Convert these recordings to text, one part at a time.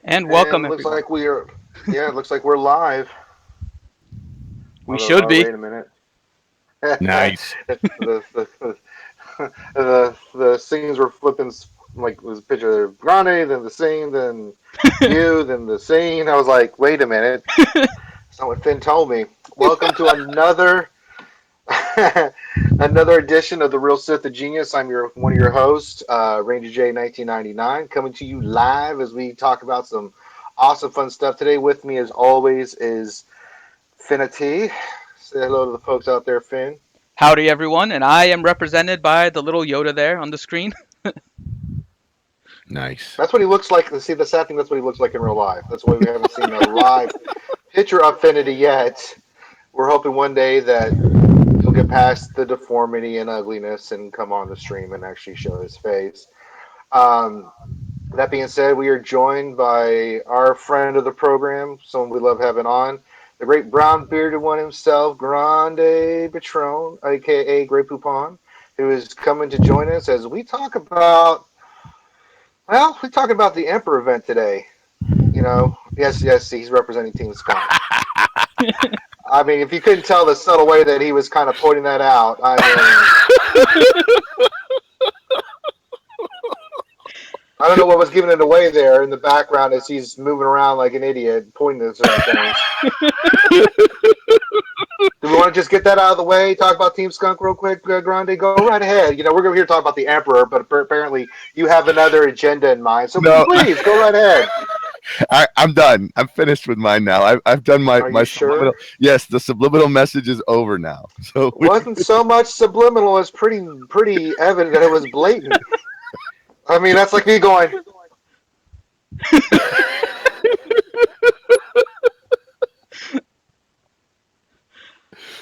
And welcome And looks everyone. like we are, yeah, it looks like we're live. We Although, should oh, be. wait a minute. Nice. The scenes were flipping like it was a picture of Grande, then the scene, then you, then the scene. I was like, wait a minute. That's not what Finn told me. Welcome to another another edition of the Real Sith of Genius. I'm your one of your hosts, Ranger J 1999, coming to you live as we talk about some awesome fun stuff today. With me, as always, is Finity. Say hello to the folks out there, Finn. Howdy everyone, and I am represented by the little Yoda there on the screen. Nice. That's what he looks like. See, the sad thing, that's what he looks like in real life. That's why we haven't seen a live picture of Finity yet. We're hoping one day that he'll get past the deformity and ugliness and come on the stream and actually show his face. Um, that being said, we are joined by our friend of the program, someone we love having on, the great brown bearded one himself, Grande Patron, aka Grey Poupon, who is coming to join us as we talk about, well, we talk about the Emperor event today. You know, yes, he's representing Team Skunk. I mean, if you couldn't tell the subtle way that he was kind of pointing that out, I mean, I don't know what was giving it away there in the background as he's moving around like an idiot, pointing at certain things. Do we want to just get that out of the way? Talk about Team Skunk real quick, Grande. Go right ahead. You know, we're going to here talk about the Emperor, but apparently you have another agenda in mind. So No, please go right ahead. I'm done. I'm finished with mine now. I've done Are my you subliminal. sure? Yes, the subliminal message is over now. So Wasn't so much subliminal as pretty evident that it was blatant. I mean, that's like me going,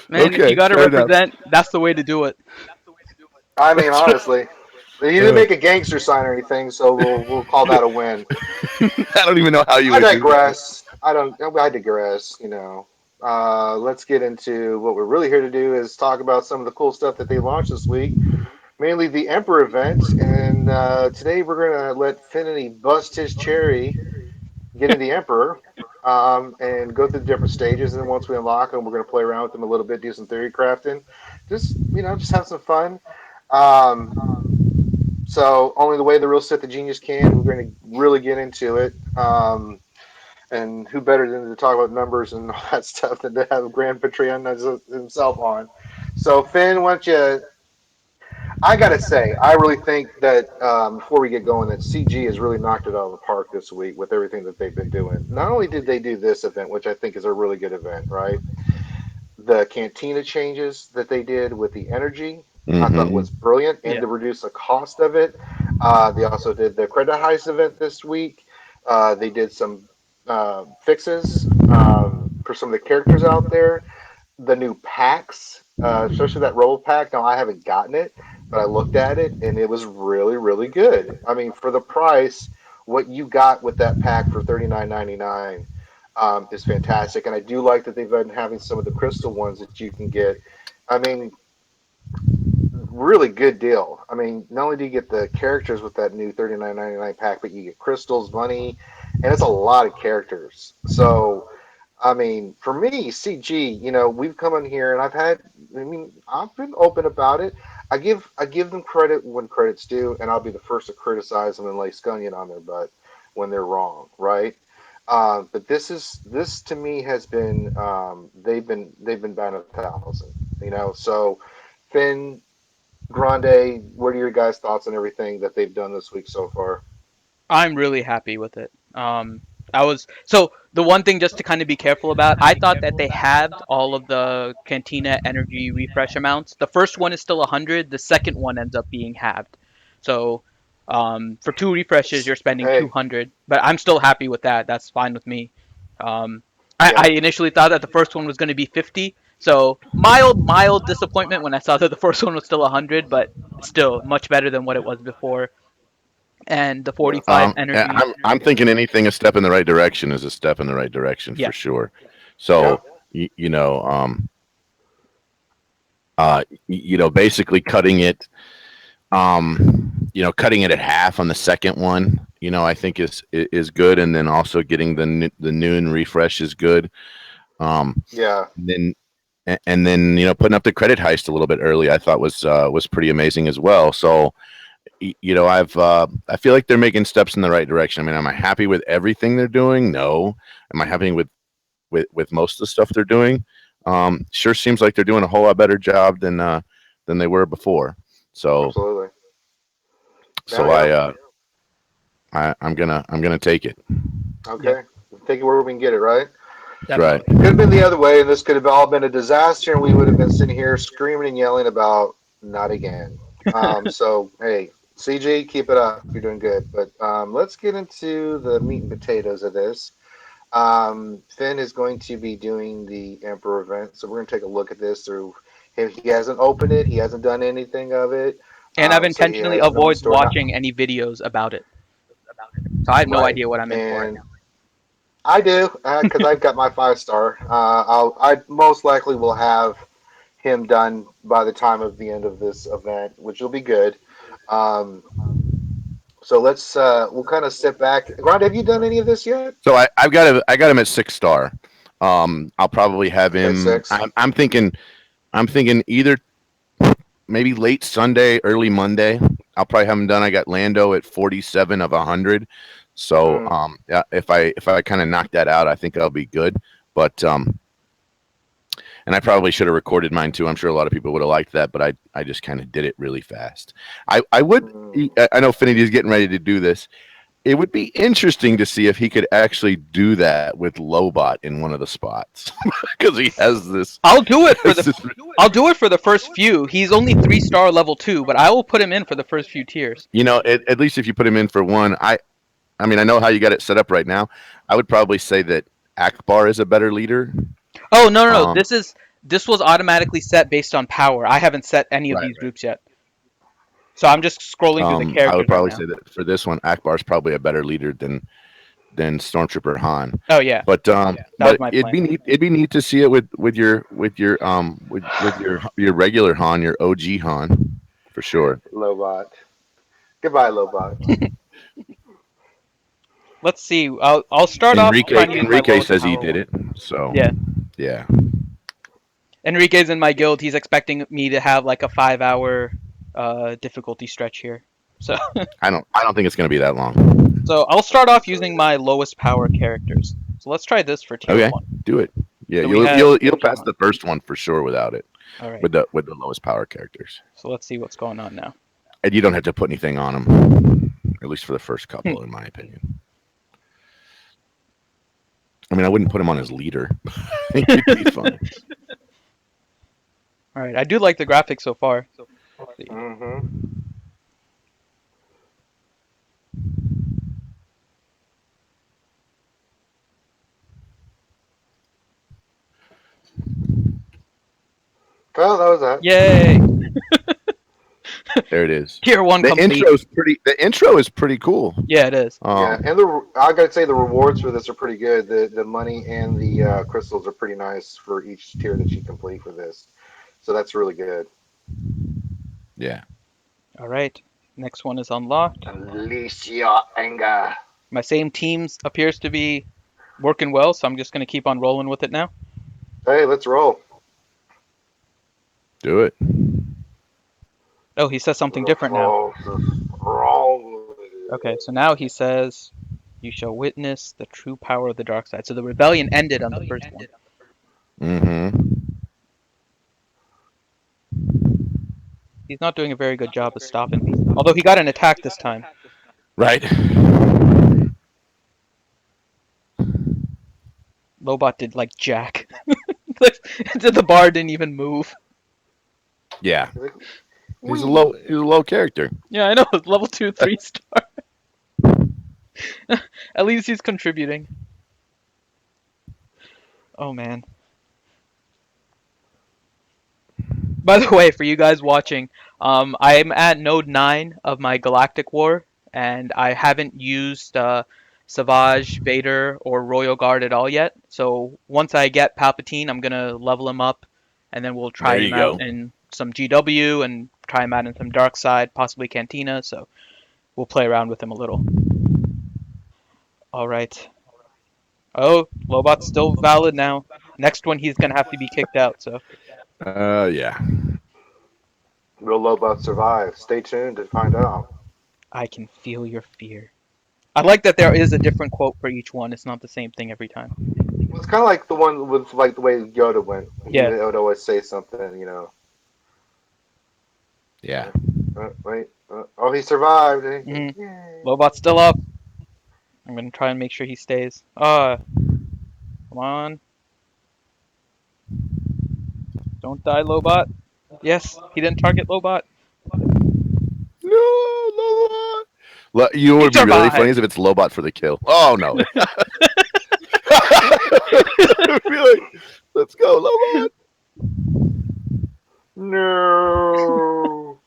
Man, if you okay, gotta fair enough. represent, that's the way to do it. I mean, honestly, you didn't Uh, make a gangster sign or anything, so we'll call that a win. I don't even know how you I would do that. digress. I don't. I digress. You know. Let's get into what we're really here to do is talk about some of the cool stuff that they launched this week, mainly the Emperor event. And today we're gonna let Finity bust his cherry, getting the Emperor, and go through the different stages. And then once we unlock them, we're gonna play around with them a little bit, do some theory crafting, just have some fun. Um, so only the way the real Sith of Genius can. We're going to really get into it. And who better than to talk about numbers and all that stuff than to have Grand Patreon himself on. So Finn, why don't you? I gotta say, I really think that before we get going, that CG has really knocked it out of the park this week with everything that they've been doing. Not only did they do this event, which I think is a really good event, right? The cantina changes that they did with the energy, I thought Hmm. was brilliant, and Yeah. to reduce the cost of it. They also did the credit heist event this week. They did some fixes for some of the characters out there. The new packs, especially that roll pack. Now I haven't gotten it, but I looked at it and it was really, really good. I mean, for the price, what you got with that pack for $39.99 is fantastic. And I do like that they've been having some of the crystal ones that you can get. I mean, really good deal. I mean, not only do you get the characters with that new $39.99 pack, but you get crystals, money, and it's a lot of characters. So, I mean, for me, CG, you know, we've come in here and I mean, I've been open about it. I give them credit when credit's due, and I'll be the first to criticize them and lay scunion on their butt when they're wrong, right? But this to me has been they've been bad 1,000, you know. So, Finn, Grande, what are your guys' thoughts on everything that they've done this week so far? I'm really happy with it. I was so the one thing just to kind of be careful about. I thought that they halved all of the Cantina energy refresh amounts. The first one is still 100. The second one ends up being halved. So for two refreshes, you're spending Hey, 200. But I'm still happy with that. That's fine with me. Um, I yeah. initially thought that the first one was going to be 50. So mild disappointment when I saw that the first one was still 100, but still much better than what it was before. And the Yeah. 45 Yeah, energy. I'm thinking anything a step in the right direction is a step in the right direction Yeah. for sure. Yeah. So you know, basically cutting it, cutting it at half on the second one. I think is good, and then also getting the noon refresh is good. Yeah, Then and then putting up the credit heist a little bit early, I thought was pretty amazing as well. So I feel like they're making steps in the right direction. I mean, am I happy with everything they're doing? No. Am I happy with most of the stuff they're doing? Sure seems like they're doing a whole lot better job than they were before. So absolutely. so Yeah, yeah. I'm gonna take it. Yeah, Okay. Take it where we can get it, right? Right. definitely. Could have been the other way, and this could have all been a disaster, and we would have been sitting here screaming and yelling about not again. So, hey, CG, keep it up. You're doing good. But let's get into the meat and potatoes of this. Finn is going to be doing the Emperor event, so we're going to take a look at this through him. He hasn't opened it, he hasn't done anything of it, And I've so he intentionally has no in avoid store. Not watching any videos about it, so I have no right, idea what I'm in for. and I do because I've got my 5 star. I most likely will have him done by the time of the end of this event, which will be good. Um, so we'll kind of sit back. Grant, have you done any of this yet? So I got him at 6 star. I'll probably have Okay, him. 6. I'm thinking either maybe late Sunday, early Monday. I'll probably have him done. I got Lando at 47 of 100. So Mm, yeah, if I kind of knock that out, I think I'll be good. But and I probably should have recorded mine too. I'm sure a lot of people would have liked that, but I just kind of did it really fast. I would. mm. I know Finity is getting ready to do this. It would be interesting to see if he could actually do that with Lobot in one of the spots because he has this. I'll do it for Has the this I'll do it for the first few. He's only 3-star level 2, but I will put him in for the first few tiers. at least if you put him in for one, I mean, I know how you got it set up right now. I would probably say that Akbar is a better leader. Oh, no, no, no. Um, This was automatically set based on power. I haven't set any of right. these groups yet. So I'm just scrolling through the I would characters right probably now. say that for this one, Akbar's probably a better leader than Stormtrooper Han. Oh yeah, But that was but my it'd plan. be neat. It'd be neat to see it with your regular Han, your OG Han, for sure. Lobot. Goodbye, Lobot. Let's see. I'll start off Enrique trying to use my Enrique lowest says he power did one. it. So Yeah, yeah, Enrique's in my guild. He's expecting me to have like a 5-hour difficulty stretch here. So I don't think it's gonna be that long. so I'll start off using my lowest power characters. So let's try this for tier Okay, 1. do it. Yeah, So we you'll have you'll you'll pass the first one for sure without it all right. with the lowest power characters, So let's see what's going on now. and you don't have to put anything on them, at least for the first Hmm. couple, in my opinion. I mean, I wouldn't put him on as leader. It'd be fun. All right, I do like the graphics so far. Let's see. Mm-hmm. Well, that was that. Yay! There it is. Tier 1 The complete. intro's pretty. The intro is pretty cool. Yeah, it is. Yeah, and I gotta say the rewards for this are pretty good. The money and the crystals are pretty nice for each tier that you complete for this. So that's really good. Yeah. All right. Next one is unlocked. Unleash your anger. My same teams appears to be working well, so I'm just going to keep on rolling with it now. Hey, let's roll. Do it. Oh, he says something different now. Roll. Okay, so now he says, "You shall witness the true power of the dark side." So the rebellion ended on the first one. Mm-hmm. He's not doing a very good job of stopping me. Although he got an attack this time. Right. Lobot did like jack. The bar didn't even move. Yeah. He's a low character. Yeah, I know. Level 2, 3-star. At least he's contributing. Oh man. By the way, for you guys watching, I'm at node 9 of my Galactic War, and I haven't used Savage, Vader, or Royal Guard at all yet. So once I get Palpatine, I'm gonna level him up, and then we'll try There him you out go. in some GW and try him out in some Dark Side, possibly Cantina. So we'll play around with him a little. All right. Oh, Lobot's still valid now. Next one, he's gonna have to be kicked out. So Yeah. Will Lobot survive? Stay tuned to find out. I can feel your fear. I like that there is a different quote for each one. It's not the same thing every time. Well, it's kind of like the one with like the way Yoda went. He Yeah. would always say something, you know. Yeah. Wait. Oh, he survived. hmm Yay. Lobot's still up. I'm gonna try and make sure he stays. Come on. Don't die, Lobot. Yes, he didn't target Lobot. No, Lobot. You know what He would be really funny survived. is if it's Lobot for the kill. Oh no. Be like, let's go, Lobot. No.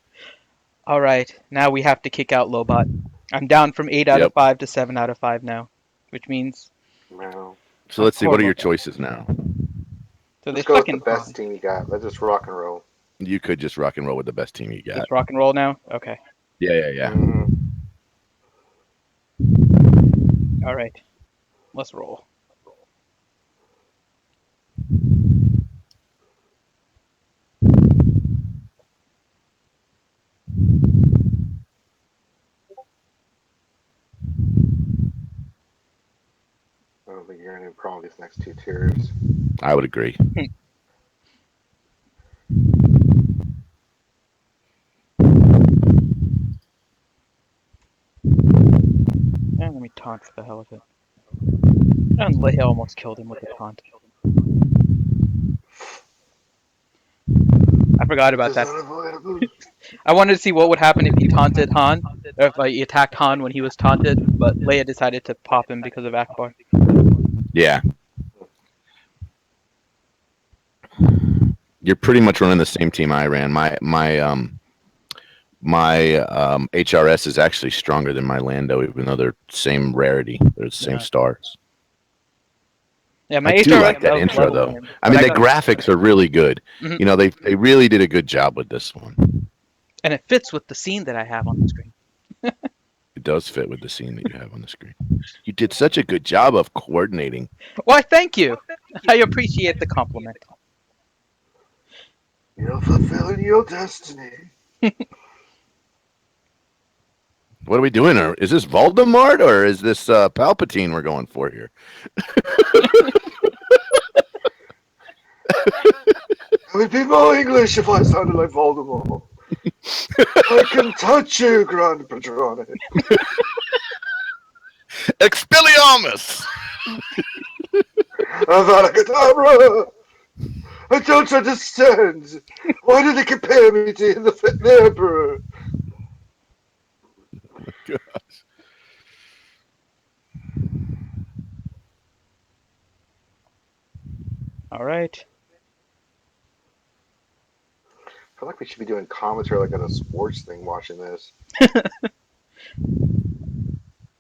All right, now we have to kick out Lobot. I'm down from 8 out of Yep. 5 to 7 out of 5 now, which means No. So let's see. poor What are your Lobot. choices now? So Let's there's go with the fucking best Han. team you got. Let's just rock and roll. You could just rock and roll with the best team you got. Just rock and roll now? Okay. Yeah. Mm-hmm. All right. Let's roll. I don't think you're gonna have a problem with these next two tiers. I would agree. And let me taunt for the hell of it. And Leia almost killed him with a taunt. I forgot about This is that. unavoidable. I wanted to see what would happen if he taunted Han, or if he attacked Han when he was taunted, but Leia decided to pop him because of Akbar. Yeah. You're pretty much running the same team I ran. My HRS is actually stronger than my Lando, even though they're same rarity. They're the same Yeah. stars. Yeah, my I do HRS like that does intro level though. him, I but mean, I the got graphics are really good. Mhm. You know, they really did a good job with this one. and it fits with the scene that I have on the screen. It does fit with the scene that you have on the screen. You did such a good job of coordinating. Why, thank you. I appreciate the compliment. You're fulfilling your destiny. What are we doing? Is this Voldemort or is this Palpatine we're going for here? It would be more English if I sounded like Voldemort. I can touch you, Grand Patrone. Expelliarmus! Avada Kedavra! I don't understand. Why do they compare me to the Emperor? All right. I feel like we should be doing commentary like on a sports thing watching this.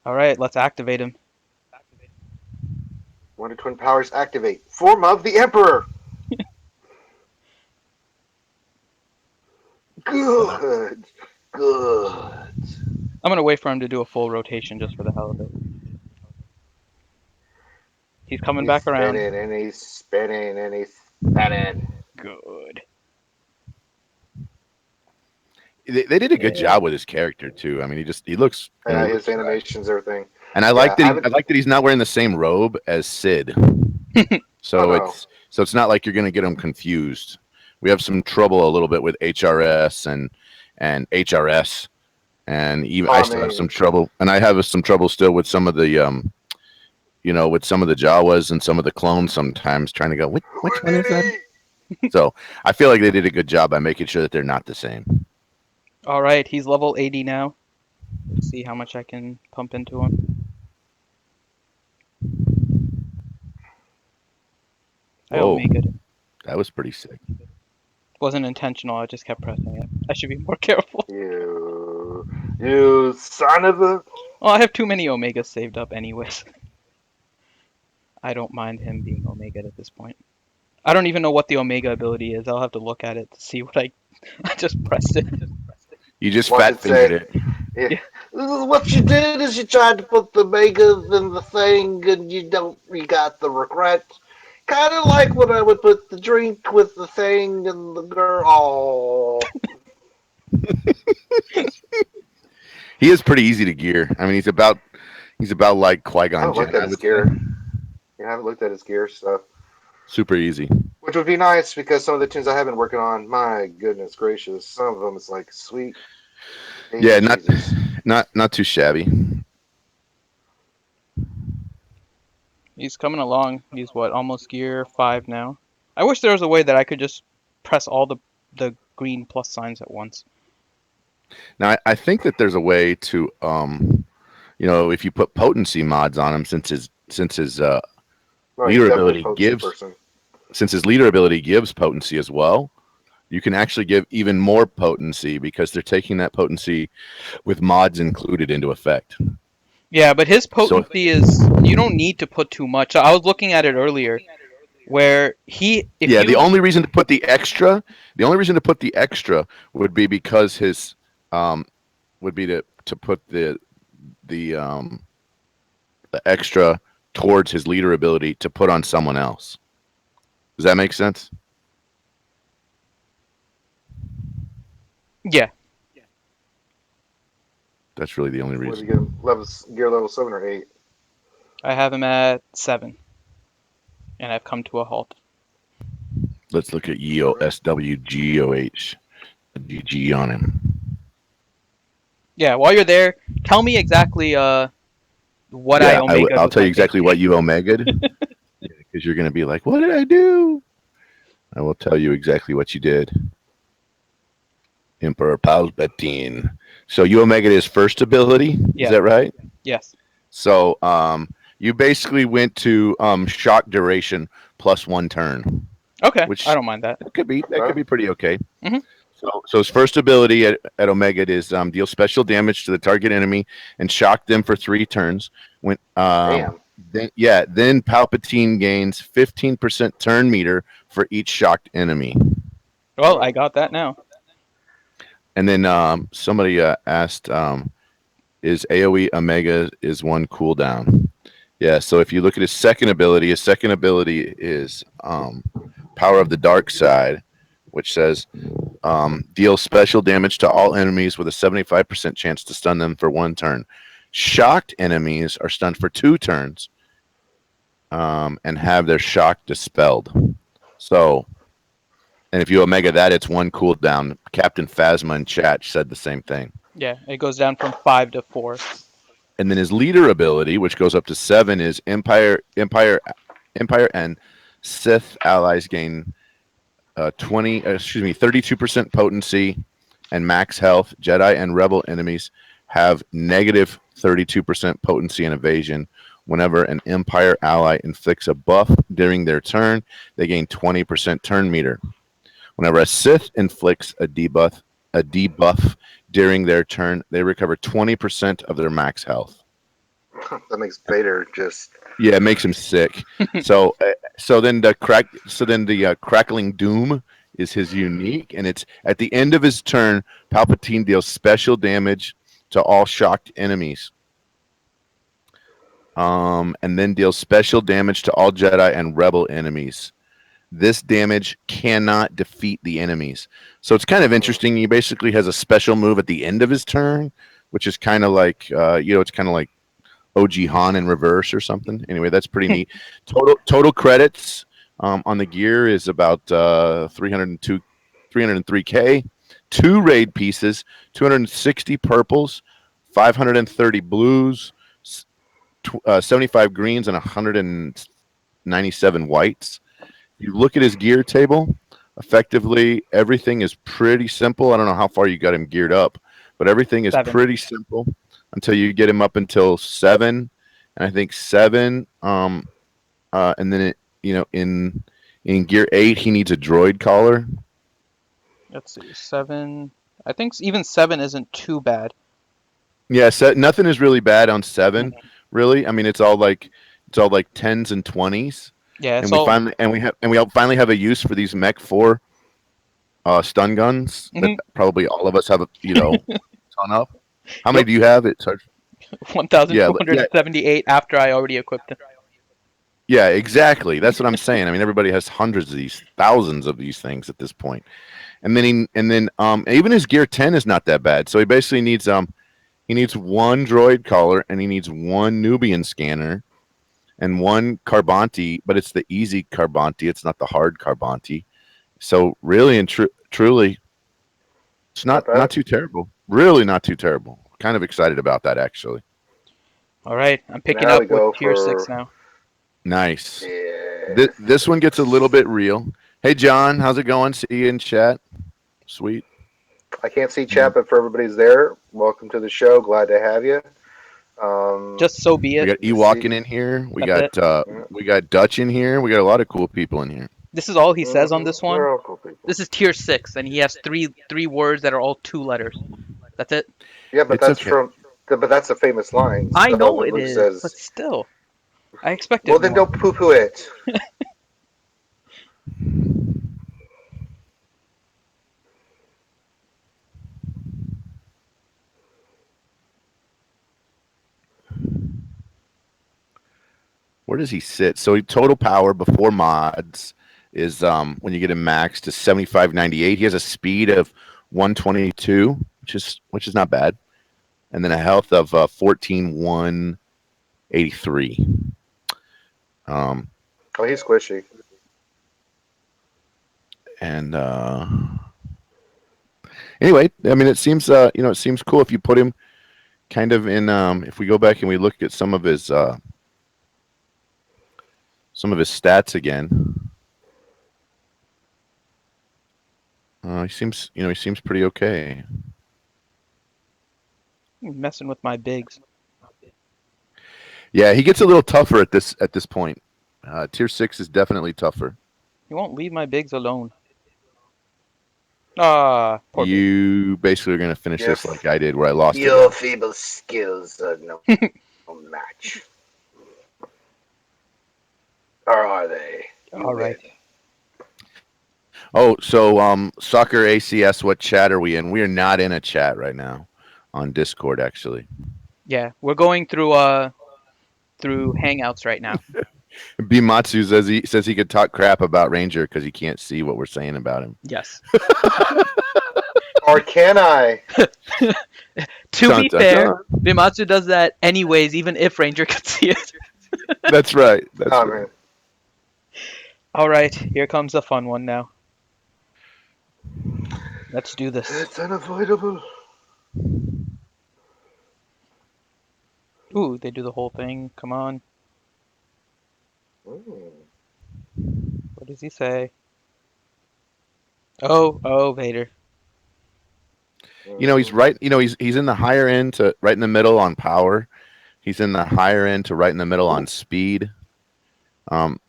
All right, let's activate him. Wonder Twin Powers activate. Form of the Emperor. Good. Good. I'm gonna wait for him to do a full rotation just for the hell of it. He's coming He's back around. spinning and he's spinning and he's spinning. Good. They did a good job with his character too. I mean, he looks. Yeah, his animations, everything. And I Yeah, like that. I I haven't- like that he's not wearing the same robe as Sid. So Oh, no. it's not like you're going to get them confused. We have some trouble a little bit with HRS and HRS, and even I still have some trouble, and I have some trouble still with some of the with some of the Jawas and some of the clones sometimes trying to go which one is that? So I feel like they did a good job by making sure that they're not the same. All right, he's level 80 now. Let's see how much I can pump into him. I Whoa, omega'd him. that was pretty sick. Wasn't intentional. I just kept pressing it. I should be more careful. You son of a. Well, I have too many omegas saved up anyways. I don't mind him being omega'd at this point. I don't even know what the omega ability is. I'll have to look at it to see what I just pressed it. You just Watch fat it fingered say- it. Yeah. What you did is you tried to put the mega in the thing, and you got the regret. Kind of like when I would put the drink with the thing and the girl. Oh, He is pretty easy to gear. I mean, he's about like Qui I Gon haven't looked Jinn, at I his would say. gear. Yeah, I haven't looked at his gear stuff, Super easy. which would be nice because some of the tunes I have been working on, my goodness gracious, some of them it's like sweet baby Yeah, Jesus. not too shabby. He's coming along. He's what, almost gear 5 now. I wish there was a way that I could just press all the green plus signs at once. Now, I think that there's a way to, if you put potency mods on him, since his No, he's leader definitely a ability potency gives person. since his leader ability gives potency as well. You can actually give even more potency because they're taking that potency with mods included into effect. Yeah, but his So potency is, you don't need to put too much. I was looking at it earlier where if yeah, the you only reason to put the extra would be because his um would be to put the the extra towards his leader ability to put on someone else. Does that make sense? yeah, That's really the only What do you get him? reason. Gear level 7 or 8? I have him at 7 and I've come to a halt. Let's look at All Yeo right. SWGOH. GG on him. Yeah, while you're there, tell me exactly what I Yeah, omega I'll with tell my you pink exactly what tank. you omegaed because you're going to be like, what did I do? I will tell you exactly what you did. Emperor Palpatine. So you omegaed his first ability. Is Yeah, that right? yes. So you basically went to shock duration plus 1 turn, Okay, I which don't mind that. that could Okay. be pretty okay. Hmm. So his first ability at Omega is deal special damage to the target enemy and shock them for 3 turns. When Damn. then Palpatine gains 15% turn meter for each shocked enemy. Well, Hmm. I got that now. And then somebody asked, is AOE Omega is one cooldown? Yeah. So if you look at his second ability is Power of the Dark Side, which says deal special damage to all enemies with a 75% chance to stun them for 1 turn. Shocked enemies are stunned for 2 turns and have their shock dispelled. So, and if you omega that, it's 1 cooldown. Captain Phasma in chat said the same thing. Yeah, it goes down from 5 to 4. And then his leader ability, which goes up to 7, is Empire, and Sith allies gain 32% potency and max health. Jedi and Rebel enemies have negative 32% potency and evasion. Whenever an Empire ally inflicts a buff during their turn, they gain 20% turn meter. Whenever a Sith inflicts a debuff during their turn, they recover 20% of their max health. That makes Vader just. Yeah, it makes him sick. So then the crackling doom is his unique, and it's at the end of his turn. Palpatine deals special damage to all shocked enemies, and then deals special damage to all Jedi and Rebel enemies. This damage cannot defeat the enemies. So it's kind of Hmm. interesting. He basically has a special move at the end of his turn, which is kind of like it's kind of like OG Han in reverse or something. Anyway, that's pretty neat. Total credits on the gear is about 303K. 2 raid pieces, 260 purples, 530 blues, 75 greens, and 197 whites. You look at his gear table. Effectively, everything is pretty simple. I don't know how far you got him geared up, but everything is 7. pretty simple until you get him up until 7, and I think 7. And then in gear 8, he needs a droid collar. Let's see, 7. I think even 7 isn't too bad. Yeah, nothing is really bad on 7. Mhm. Really, I mean it's all like 10s and 20s, Yeah, and it's we all. finally finally have a use for these Mech 4 stun guns that Mhm. probably all of us have a ton of. How many Nope, do you have? It Sarge? Yeah, yeah, 1,278 after I already equipped him. yeah. Exactly. That's what I'm saying. I mean, everybody has hundreds of these, thousands of these things at this point. And then even his gear 10 is not that bad. So he basically needs he needs one droid collar and he needs one Nubian scanner and one Carbonti, but it's the easy Carbonti. It's not the hard Carbonti. So really and truly, it's Not not bad. too terrible. Really not too terrible. Kind of excited about that actually. All right, I'm picking Now up we with go tier six for now. Nice. yeah. This one gets a little bit real. Hey John, how's it going? See you in chat. Sweet. I can't see Um, chat, but for everybody's there, welcome to the show. Glad to have you. Um, Just so be we it. got let's see. Ewok in here. That's it. Yeah. We got Dutch in here. We got a lot of cool people in here. This is all he says on this one. They're all cool people. This is tier six, and he has three words that are all two letters. That's it. Yeah, but It's that's okay. from. But that's a famous line. I So know when it Luke is, says, but still, I expected "Well, then more. don't poo-poo it." Where does he sit? So total power before mods is when you get him max to 7598. He has a speed of 122, which is not bad, and then a health of 14183. Um, Oh, he's squishy. and anyway, I mean, it seems it seems cool if you put him kind of in. If we go back and we look at some of his stats again, he seems pretty okay. Messing with my bigs. Yeah, he gets a little tougher at this point. Tier 6 is definitely tougher. He won't leave my bigs alone. Ah, poor big. You basically are going to finish this Yes. like I did, where I lost it. Your feeble skills are no match. Or are they? You All right. win. Oh, so soccer ACS, what chat are we in? We are not in a chat right now on Discord, actually. Yeah, we're going through Hangouts right now. Bimatsu says he could talk crap about Ranger because he can't see what we're saying about him. Yes. Or can I? To Dun, be dun, fair, dun. Bimatsu does that anyways, even if Ranger could see it. That's right. That's Oh right. man. All right, here comes a fun one now. Let's do this. It's unavoidable. Ooh, they do the whole thing. Come on. Mm. What does he say? Oh, Vader. He's right. He's in the higher end to right in the middle on power. He's in the higher end to right in the middle on speed. Um,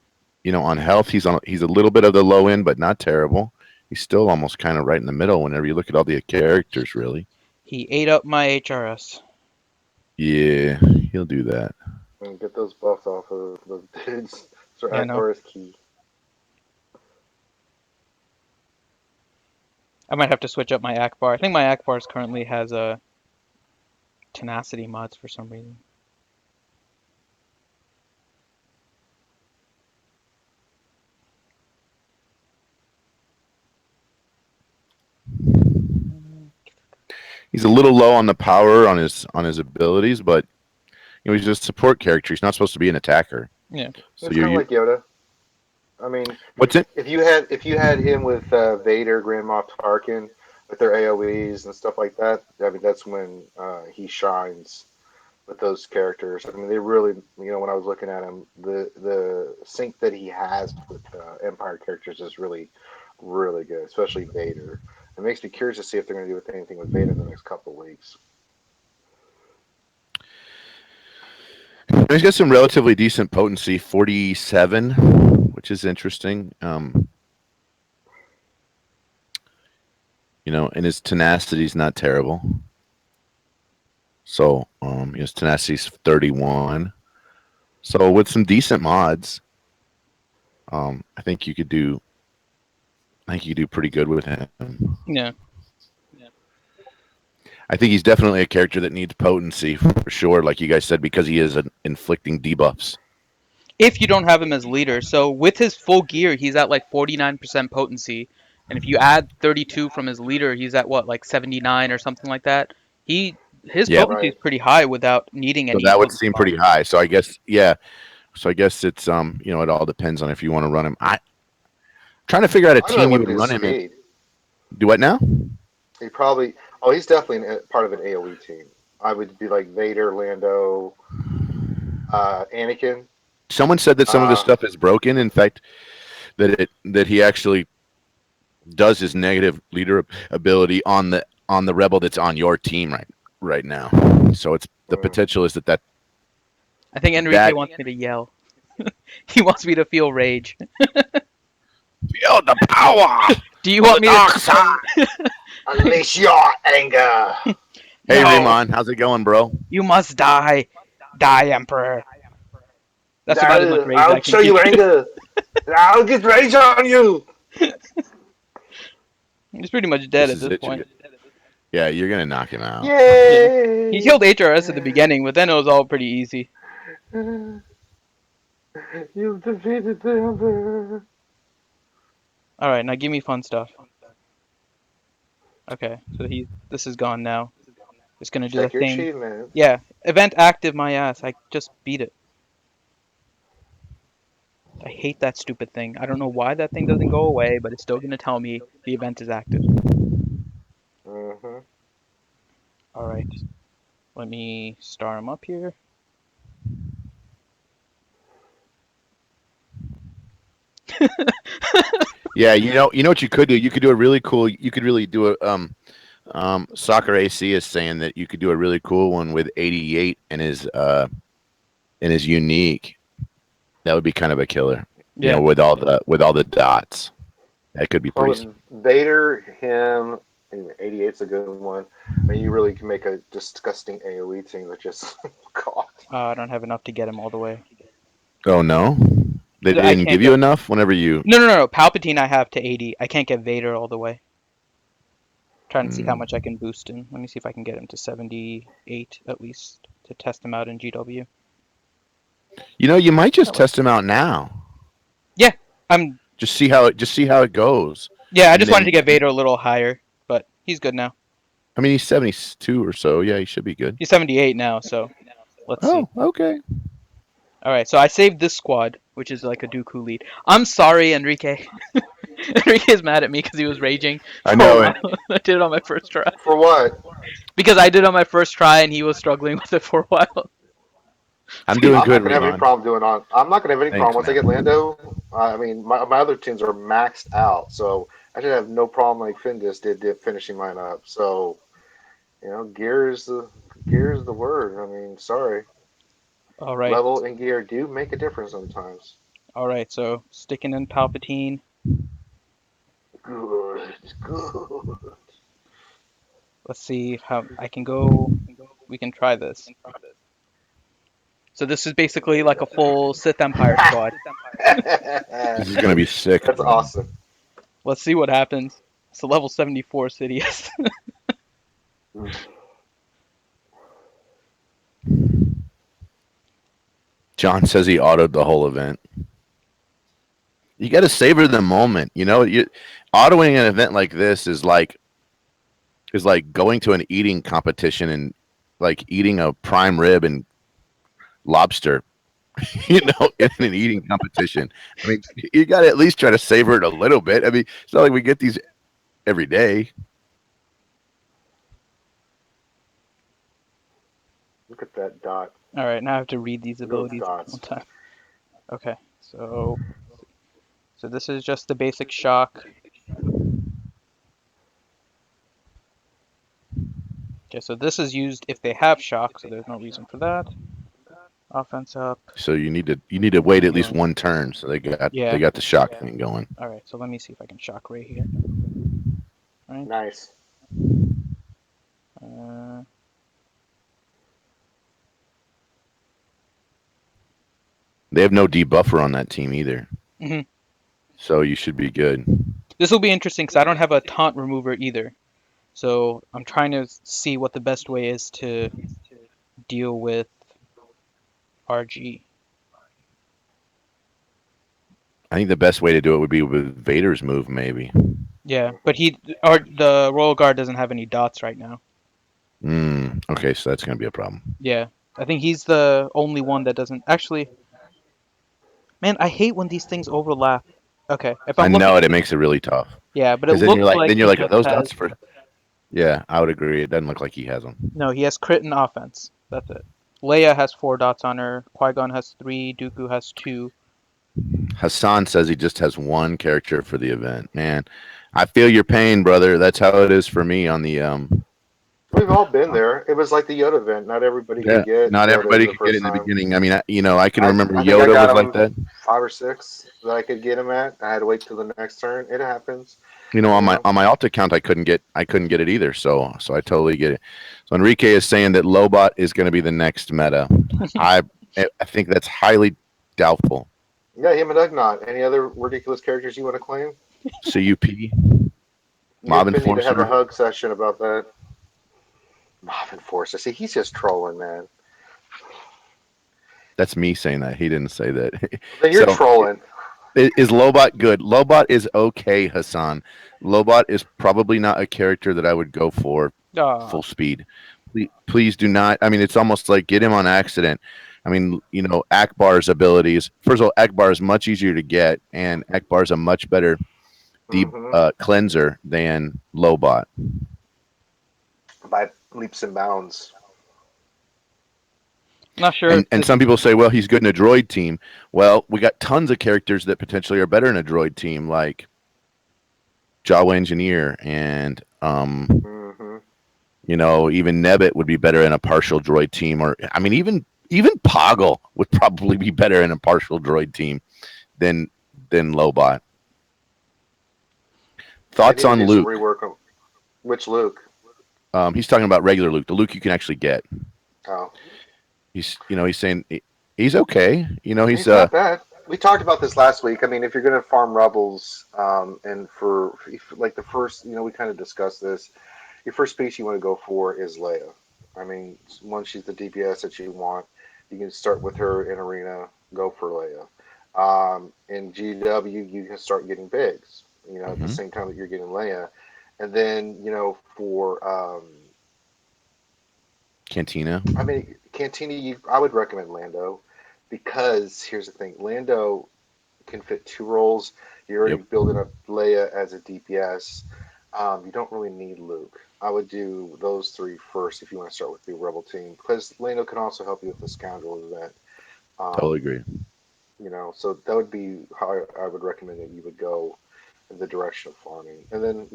on health, he's a little bit of the low end, but not terrible. He's still almost kind of right in the middle whenever you look at all the characters, really. He ate up my HRS. Yeah, he'll do that. And get those buffs off of those dudes. So Yeah, no. Akbar is key. I might have to switch up my Akbar. I think my Akbar's currently has a tenacity mods for some reason. He's a little low on the power on his abilities, but he's a support character. He's not supposed to be an attacker. Yeah. So It's kind of like Yoda. I mean, what's it? if you had him with Vader, Grand Moff Tarkin, with their AOE's and stuff like that, I mean that's when he shines with those characters. I mean, they really, when I was looking at him, the sync that he has with Empire characters is really, really good, especially Vader. It makes me curious to see if they're going to do anything with Vader in the next couple of weeks. He's got some relatively decent potency, 47, which is interesting. And his tenacity is not terrible. So, his tenacity is 31. So, with some decent mods, I think you could do. I think you could do pretty good with him. Yeah. I think he's definitely a character that needs potency for sure, like you guys said, because he is inflicting debuffs. If you don't have him as leader. So with his full gear, he's at like 49% potency, and if you add 32 from his leader, he's at what, like 79 or something like that. His Yep. potency is Right. pretty high without needing So any that would potency seem pretty buffs. high. So I guess yeah. So I guess it's it all depends on if you want to run him. I trying to figure out a I really team you want to would do run him in. Skate. Do what now? He probably. Oh, he's definitely part of an AOE team. I would be like Vader, Lando, Anakin. Someone said that some of his Uh, stuff is broken. In fact, that he actually does his negative leader ability on the rebel that's on your team right now. So it's the mm. potential is that I think Enrique that wants me to yell. He wants me to feel rage. feel the power Do you of want the me dark to? side. Unleash your anger. Hey No, Riemann, how's it going, bro? you must die. Die, Emperor. That's about as much No, rage I I'll can show give you you. anger. I'll get rage on you. He's pretty much dead This at is this it. point. Yeah, you're gonna knock him out. Yeah. He Yay! killed HRS at the beginning, but then it was all pretty easy. You've defeated the Emperor. Alright, now give me fun stuff. Okay, so this is gone now. It's gonna do the Check your thing. achievements. Yeah, event active my ass. I just beat it. I hate that stupid thing. I don't know why that thing doesn't go away, but it's still gonna tell me the event is active. Mm-hmm. Alright, let me star him up here. Yeah, you know what you could do. You could do a really cool. You could really do a Soccer AC is saying that you could do a really cool one with 88 and his unique. That would be kind of a killer. You know, Yeah. with all the dots. That could be Well, pretty. with Vader, him, and 88's a good one. I mean, you really can make a disgusting AoE team that just, God. I don't have enough to get him all the way. Oh no, they I didn't can't give you get. enough. Whenever you, No. Palpatine I have to 80. I can't get Vader all the way. Trying to see how Hmm. much I can boost him. Let me see if I can get him to 78 at least to test him out in GW. You might just test him out now. Yeah, I'm. Just see how it goes, Yeah, I and just wanted then to get Vader a little higher, but he's good now. I mean he's 72 or so. Yeah, he should be good. He's 78 now, so let's see. Oh, okay. All right, so I saved this squad, which is like a Dooku lead. I'm sorry, Enrique. Enrique's mad at me because he was raging I for a know it. while. I did it on my first try. For what? Because I did it on my first try and he was struggling with it for a while. I'm So he, doing I'm not good, gonna have any Riemann. problem doing on. I'm not gonna have any problem Thanks, once I get man. Lando. I mean, my other teams are maxed out, so I should have no problem like Finn just did finishing mine up. So gear is the word. I mean, sorry, all right, level and gear do make a difference sometimes. all right. So sticking in Palpatine. Good, good. Let's see how I can go. We can try this. So this is basically like a full Sith Empire squad. This is gonna be sick. That's awesome. Let's see what happens. It's a level 74 Sidious. John says he autoed the whole event. You got to savor the moment. Autoing an event like this is like going to an eating competition and like eating a prime rib and lobster. In an eating competition. I mean, you got to at least try to savor it a little bit. I mean, it's not like we get these every day. Look at that dot. All right, now I have to read these Look at those abilities one dots. time. Okay, so this is just the basic shock. Okay, so this is used if they have shock, so there's no reason for that. Offense up. So you need to wait at least one turn. So Yeah. they got the shock thing going. All right, so let me see if I can shock Ray here. All right. Nice. They have no debuffer on that team either. Mm-hmm. So you should be good. This will be interesting because I don't have a taunt remover either. So I'm trying to see what the best way is to deal with RG. I think the best way to do it would be with Vader's move, maybe. Yeah, but the Royal Guard doesn't have any dots right now. Okay, so that's gonna be a problem. Yeah, I think he's the only one that doesn't actually. Man, I hate when these things overlap. Okay, if I I'm looking, know it makes it really tough yeah, but it because looks like then you're he like, are just those has dots for? Yeah, I would agree. It doesn't look like he has them. no, he has crit and offense. That's it. Leia has 4 dots on her. Qui-Gon has 3. Dooku has 2. Hassan says he just has one character for the event. Man, I feel your pain, brother. That's how it is for me on the We've all been there. It was like the Yoda event. Not everybody Yeah, could get not Yoda everybody the could get it first in the time. beginning. I mean, I can remember I think I Yoda got was like him that. 5 or 6 that I could get him at. I had to wait till the next turn. It happens, On you know. my Alt account, I couldn't get it either. So I totally get it. So Enrique is saying that Lobot is going to be the next meta. I I think that's highly doubtful. Yeah, him and Ugnaught. Any other ridiculous characters you want to claim? CUP, You Mob and Finn need to have a Enforcer. hug session about that. Mob Enforcer. See, he's just trolling, man. That's me saying that. He didn't say that. Then you're So trolling. is Lobot good? Lobot is okay, Hassan. Lobot is probably not a character that I would go for Ah, full speed. Please do not. I mean, it's almost like get him on accident. I mean, Akbar's abilities. First of all, Akbar is much easier to get, and Akbar is a much better Hmm. cleanser than Lobot. By leaps and bounds. not sure if And this. some people say, well, he's good in a droid team. Well, we got tons of characters that potentially are better in a droid team, like Jawa Engineer and Hmm. even Nebbit would be better in a partial droid team, or I mean, even Poggle would probably be better in a partial droid team than Lobot. They Thoughts need to on do some Luke? rework on which Luke. He's talking about regular Luke, the Luke you can actually get. Oh, He's saying he's okay. He's he's not bad. We talked about this last week. I mean, if you're going to farm rebels, and like the first, we kind of discussed this. Your first piece you want to go for is Leia. I mean, once she's the DPS that you want, you can start with her in arena. Go for Leia. In GW, you can start getting bigs. At the Mhm. same time that you're getting Leia, and then for Cantina. I mean, Cantina, I would recommend Lando because here's the thing: Lando can fit 2 roles. You're already Yep, building up Leia as a DPS. You don't really need Luke. I would do those 3 first if you want to start with the Rebel team because Lando can also help you with the Scoundrel event. totally Um, agree. so that would be how I would recommend that you would go in the direction of farming. And then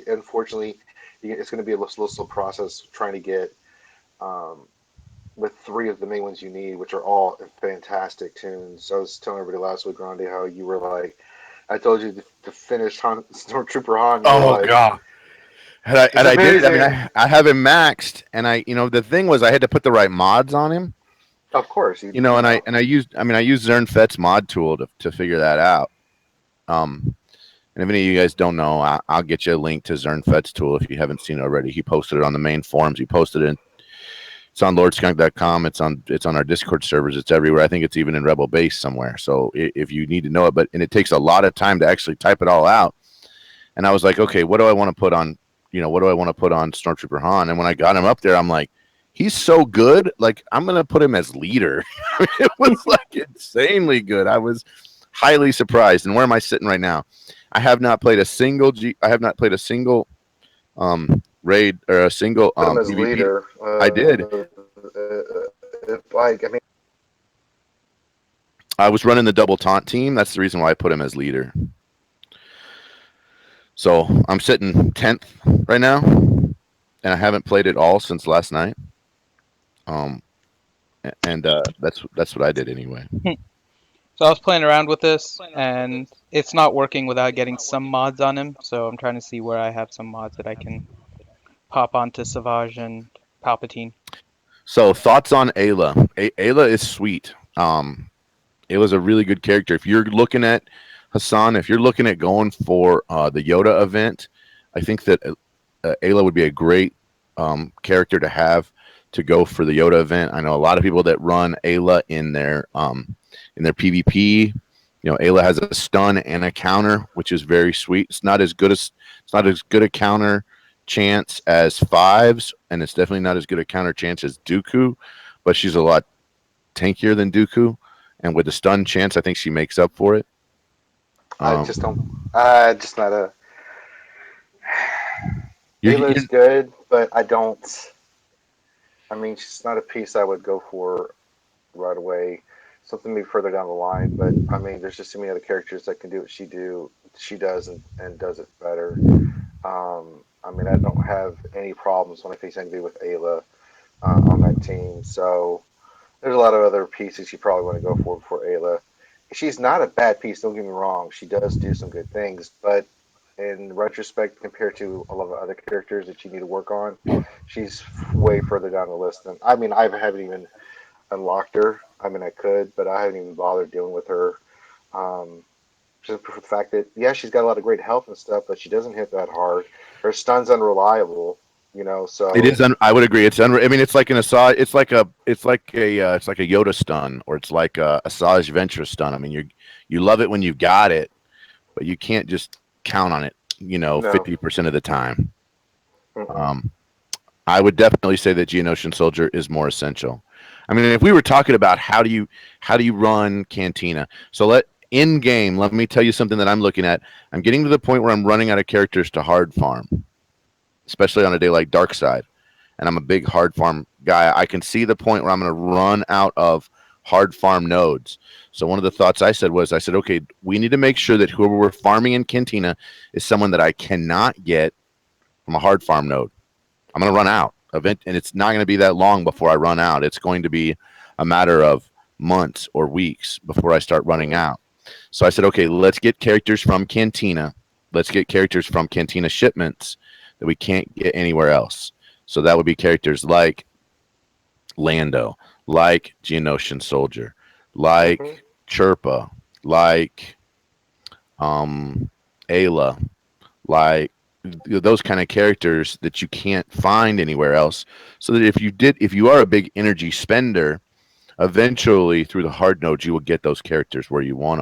unfortunately, it's going to be a little slow process trying to get um, with 3 of the main ones you need, which are all fantastic tunes. I was telling everybody last week, Grande, how you were like, I told you to finish Stormtrooper Han. You were Oh like, god. it's I did it. I mean, amazing. I have him maxed, and the thing was, I had to put the right mods on him. Of course, I used Zernfet's mod tool to figure that out. Um, and if any of you guys don't know, I'll get you a link to Zernfet's tool if you haven't seen it already. He posted it on the main forums. He posted it. It's on lordskunk.com. It's on our Discord servers. It's everywhere. I think it's even in Rebel Base somewhere. So if you need to know it, and it takes a lot of time to actually type it all out. And I was like, okay, what do I want to put on? What do I want to put on Stormtrooper Han? And when I got him up there, I'm like, he's so good. Like, I'm gonna put him as leader. It was like insanely good. I was highly surprised. And where am I sitting right now? I have not played a single raid or a single Put him as PvP. leader. I did. Like, I mean, I was running the double taunt team. That's the reason why I put him as leader. So I'm sitting 10th right now, and I haven't played it all since last night. Um, and that's what I did anyway. So I was playing around with this, and it's not working without getting some mods on him. So I'm trying to see where I have some mods that I can pop onto Savage and Palpatine. So thoughts on Ayla? Ayla is sweet. Ayla's a really good character. If you're looking at Hassan, if you're looking at going for the Yoda event, I think that Ayla would be a great character to have to go for the Yoda event. I know a lot of people that run Ayla in their PvP. You know, Ayla has a stun and a counter, which is very sweet. It's not as good a counter chance as fives, and it's definitely not as good a counter chance as Dooku, but she's a lot tankier than Dooku, and with the stun chance, I think she makes up for it. I just don't. Um, Just not a. you're Ayla's good, but I don't. I mean, she's not a piece I would go for right away. Something maybe further down the line, but I mean, there's just so many other characters that can do what she does, and does it better. I mean, I don't have any problems when I face anybody with Ayla on that team. So there's a lot of other pieces you probably want to go for before Ayla. She's not a bad piece. Don't get me wrong. She does do some good things, but in retrospect, compared to a lot of other characters that you need to work on, she's way further down the list than. I mean, I haven't even unlocked her. I mean, I could, but I haven't even bothered dealing with her. Um, just for the fact that yeah, she's got a lot of great health and stuff, but she doesn't hit that hard. Her stun's unreliable, you know. It So is. I would agree. I mean, it's like an Asajj. It's like a Yoda stun, or it's like a Asajj Ventress stun. I mean, you love it when you got it, but you can't just count on it. You know, no, 50% of the time. mm-mm. Um, I would definitely say that Geonosian Soldier is more essential. I mean, if we were talking about how do you run Cantina, so in game, let me tell you something that I'm looking at. I'm getting to the point where I'm running out of characters to hard farm, especially on a day like Dark Side, and I'm a big hard farm guy. I can see the point where I'm going to run out of hard farm nodes. So one of the thoughts I said, okay, we need to make sure that whoever we're farming in Cantina is someone that I cannot get from a hard farm node. I'm going to run out event, and it's not going to be that long before I run out. It's going to be a matter of months or weeks before I start running Mm-hmm. out. So I said, okay, let's get characters from Cantina. Let's get characters from Cantina shipments that we can't get anywhere else. So that would be characters like Lando, like Geonosian Soldier, Mm-hmm. like Chirpa, like um, Ayla, like those kind of characters that you can't find anywhere else. So that if you are a big energy spender, eventually through the hard nodes you will get those characters where you want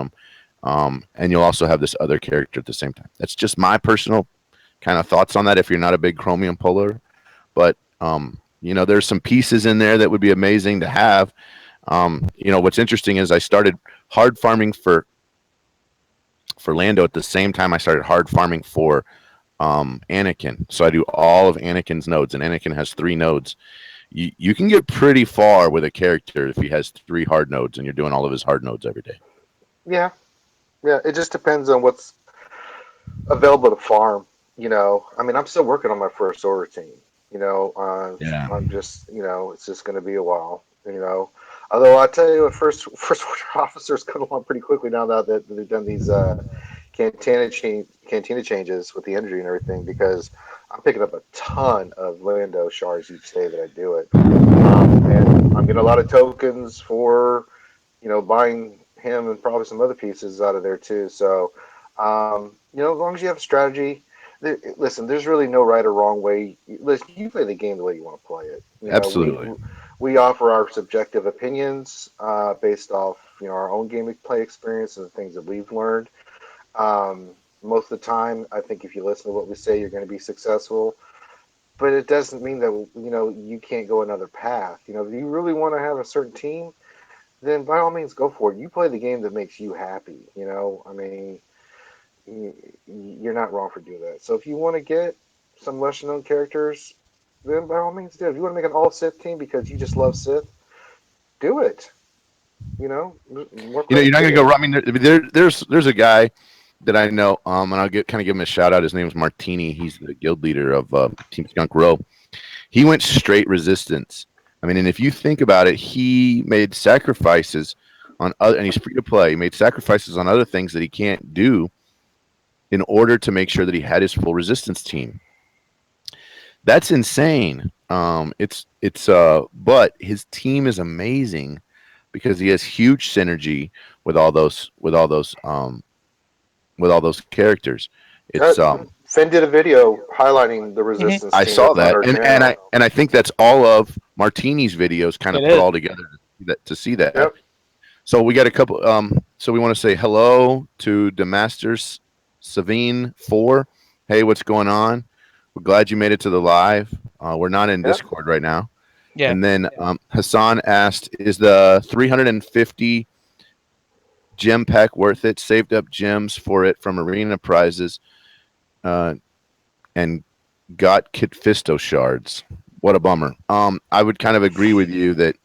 them, and you'll also have this other character at the same time. That's just my personal kind of thoughts on that. If you're not a big Chromium puller, but you know, there's some pieces in there that would be amazing to have. You know, what's interesting is I started hard farming for Lando at the same time I started hard farming for Anakin. So I do all of Anakin's nodes, and Anakin has 3 nodes. You can get pretty far with a character if he has 3 hard nodes, and you're doing all of his hard nodes every day. Yeah, yeah. It just depends on what's available to farm. You know, I mean, I'm still working on my first order team. You know, Yeah, I'm just, you know, it's just going to be a while. You know, although I tell you, first order officers come along pretty quickly now that they've done these cantina changes with the energy and everything. Because I'm picking up a ton of Lando shards each day that I do it, and I'm getting a lot of tokens for, you know, buying him and probably some other pieces out of there too. So, you know, as long as you have a strategy, listen, there's really no right or wrong way. Listen, you play the game the way you want to play it. You know, absolutely. we offer our subjective opinions based off, you know, our own game play experience and the things that we've learned. Most of the time, I think if you listen to what we say, you're going to be successful. But it doesn't mean that, you know, you can't go another path. You know, if you really want to have a certain team, then by all means go for it. You play the game that makes you happy. You know, I mean, you're not wrong for doing that. So if you want to get some lesser known characters, then by all means do. If you want to make an all Sith team because you just love Sith, do it. You know, more You know, you're credit not to gonna go you. wrong. I mean, there's a guy that I know, and I'll kind of give him a shout out. His name's Martini. He's the guild leader of Team Skunk Row. He went straight resistance. I mean, and if you think about it, he made sacrifices on other, and he's free to play. He made sacrifices on other things that he can't do in order to make sure that he had his full resistance team. That's insane. But his team is amazing because he has huge synergy with all those with all those characters. Uh, It's Finn did a video highlighting the Hmm. Resistance I team saw that's on that, her and channel. I think that's all of Martini's videos kind It of put is. all together to see that. Yep. So we got a couple. So we want to say hello to Demasters Savine 4. Hey, what's going on? We're glad you made it to the live. We're not in Yep. Discord right now. Yeah. And then Hassan asked, "Is the 350 gem pack worth it? Saved up gems for it from arena prizes, uh, and got Kit Fisto shards. What a bummer." I would kind of agree with you that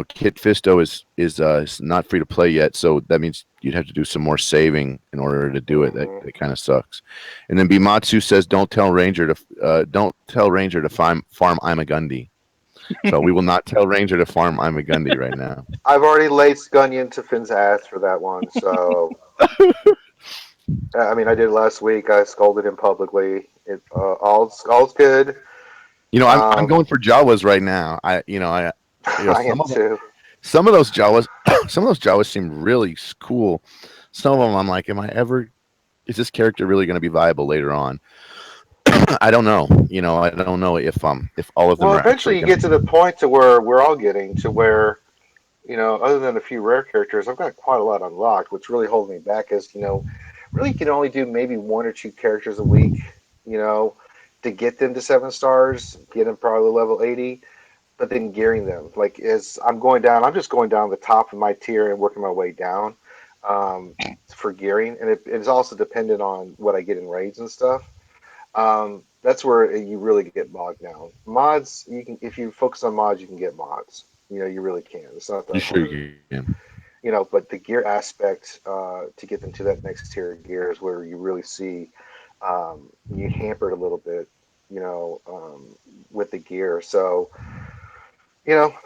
Kit Fisto is not free to play yet, so that means you'd have to do some more saving in order to do it. That, Hmm. that kind of sucks. And then Bimatsu says, don't tell Ranger to farm Ima-Gun." So we will not tell Ranger to farm Ima-Gun right now. I've already laid Scunion to Finn's ass for that one. So I mean, I did it last week. I scolded him publicly. All's good. I'm going for Jawas right now. I am too. some of those Jawas some of those Jawas seem really cool. Some of them I'm like, is this character really going to be viable later on? I don't know. I don't know if all of them Well, are actually eventually you going get to to. the point to where we're all getting to where, other than a few rare characters, I've got quite a lot unlocked. What's really holding me back is, really you can only do maybe one or two characters a week, you know, to get them to 7 stars, get them probably level 80, but then gearing them. Like as I'm going down, I'm just going down the top of my tier and working my way down for gearing, and it's also dependent on what I get in raids and stuff. That's where you really get bogged down. Mods, you can if you focus on mods, you can get mods. You really can. It's not You that sure hard. you can? But the gear aspect to get them to that next tier of gear is where you really see you hampered a little bit, with the gear. So,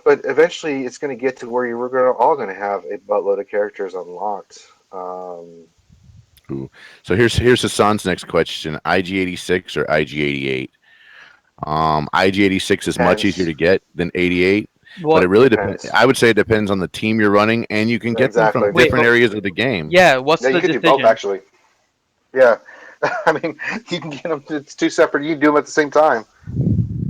but eventually it's going to get to where all going to have a buttload of characters unlocked. Ooh. So here's Hassan's next question: IG-86 or IG-88? IG-86 is much easier Depends. to get than 88, but it What? really depends. Depends. I would say it depends on the team you're running, and you can get them from Exactly. Wait. different areas of the game. Yeah. What's Yeah, the you could do both decision? actually. Yeah. I mean, you can get them. It's two separate. You can do them at the same time,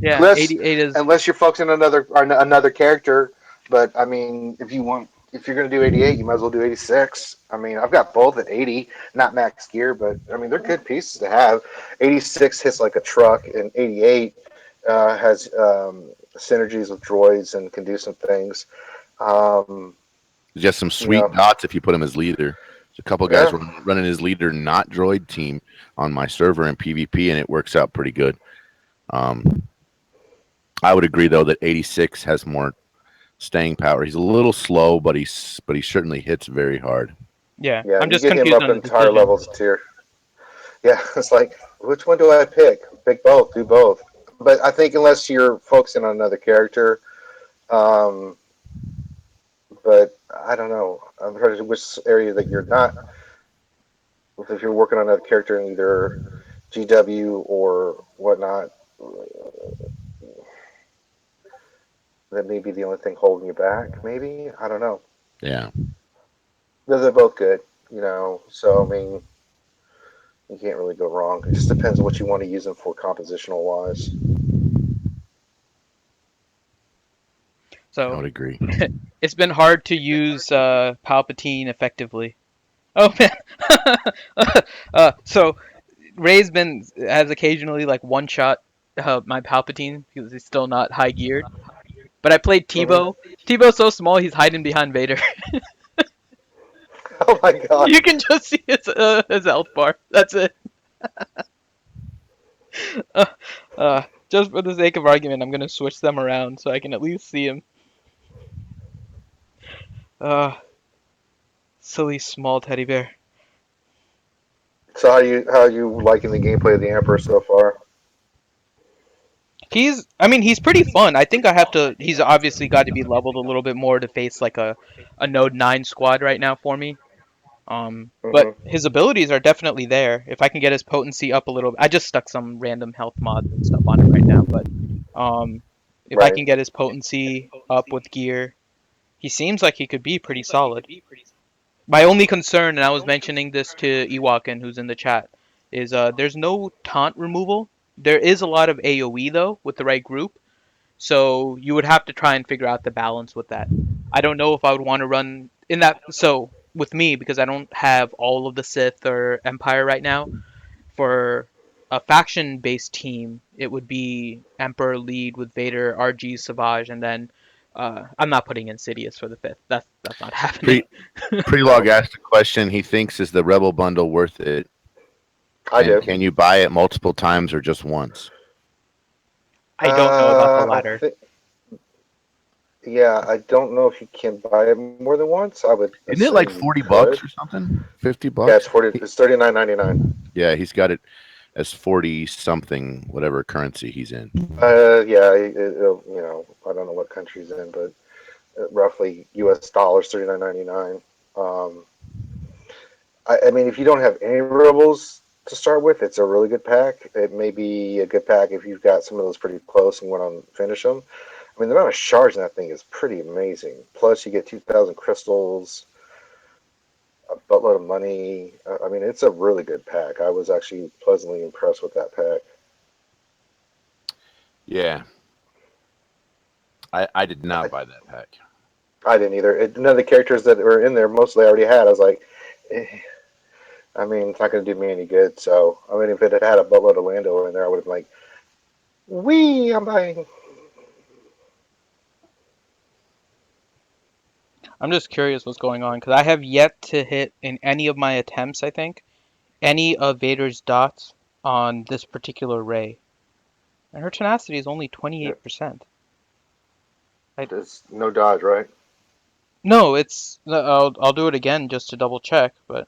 Yeah. unless 88 is. unless you're focusing on another character. But I mean, if you're going to do 88, you might as well do 86. I mean, I've got both at 80, not max gear, but I mean they're good pieces to have. 86 hits like a truck, and 88 has synergies with droids and can do some things. Um, Just some you know, sweet dots if you put him as leader. There's a couple of guys yeah. running his leader, not droid team, on my server in PvP, and it works out pretty good. Um, I would agree though that 86 has more staying power. He's a little slow, but he certainly hits very hard. Yeah. Yeah, I'm you just get him confused up on the entire decision. levels of tier. Yeah, it's like, which one do I pick? Pick both, do both. But I think unless you're focusing on another character, um, but I don't know. I'm trying to which area that you're not. If you're working on another character in either GW or whatnot, that may be the only thing holding you back. Maybe I don't know. Yeah, They're both good, So I mean, you can't really go wrong. It just depends on what you want to use them for compositional wise. I So would agree. it's been hard to use Palpatine effectively. Oh man. So Ray's been has occasionally like one shot my Palpatine because he's still not high geared. But I played Hmm. Tebow. Tebow's so small he's hiding behind Vader. Oh my god. You can just see his health bar. That's it. Uh, just for the sake of argument, I'm gonna switch them around so I can at least see him. Uh, silly small teddy bear. So how you liking the gameplay of the Emperor so far? I mean, he's pretty fun. I think I have to. He's obviously got to be leveled a little bit more to face like a Node 9 squad right now for me. But Hmm. his abilities are definitely there. If I can get his potency up a little, I just stuck some random health mods and stuff on him right now. But um, if I Right. can get his potency up with gear, he seems like he could be pretty solid. My only concern, and I was mentioning this to Ewakin, who's in the chat, is there's no taunt removal. There is a lot of AoE though with the right group, so you would have to try and figure out the balance with that. I don't know if I would want to run in that. So with me, because I don't have all of the Sith or Empire right now, for a faction-based team, it would be Emperor lead with Vader, RG, Savage, and then I'm not putting Insidious for the fifth. That's not happening. Pre Prelog No, asked a question. He thinks, is the Rebel bundle worth it? I And do. can you buy it multiple times or just once? I don't know about the I latter. think, yeah, I don't know if you can buy it more than once. I would Isn't it assume like you 40 could. bucks or something? 50 Yeah, it's bucks? 40. It's 39.99. Yeah, he's got it as 40 something, whatever currency he's in. Yeah, I don't know what country's in, but roughly U.S. dollars 39.99. Um, I mean, if you don't have any rebels to start with, it's a really good pack. It may be a good pack if you've got some of those pretty close and want to finish them. I mean, the amount of shards in that thing is pretty amazing. Plus, you get 2,000 crystals, a buttload of money. I mean, it's a really good pack. I was actually pleasantly impressed with that pack. Yeah, I did not I, buy that pack. I didn't either. None of the characters that were in there, mostly I already had. I was like, eh, I mean, it's not going to do me any good. So, I mean, if it had had a buttload of Lando in there, I would have been like, wee, I'm buying. I'm just curious what's going on because I have yet to hit in any of my attempts, I think, any of Vader's dots on this particular Ray. And her tenacity is only Yeah, 28%. I there's no dodge, right? No, I'll do it again just to double check, but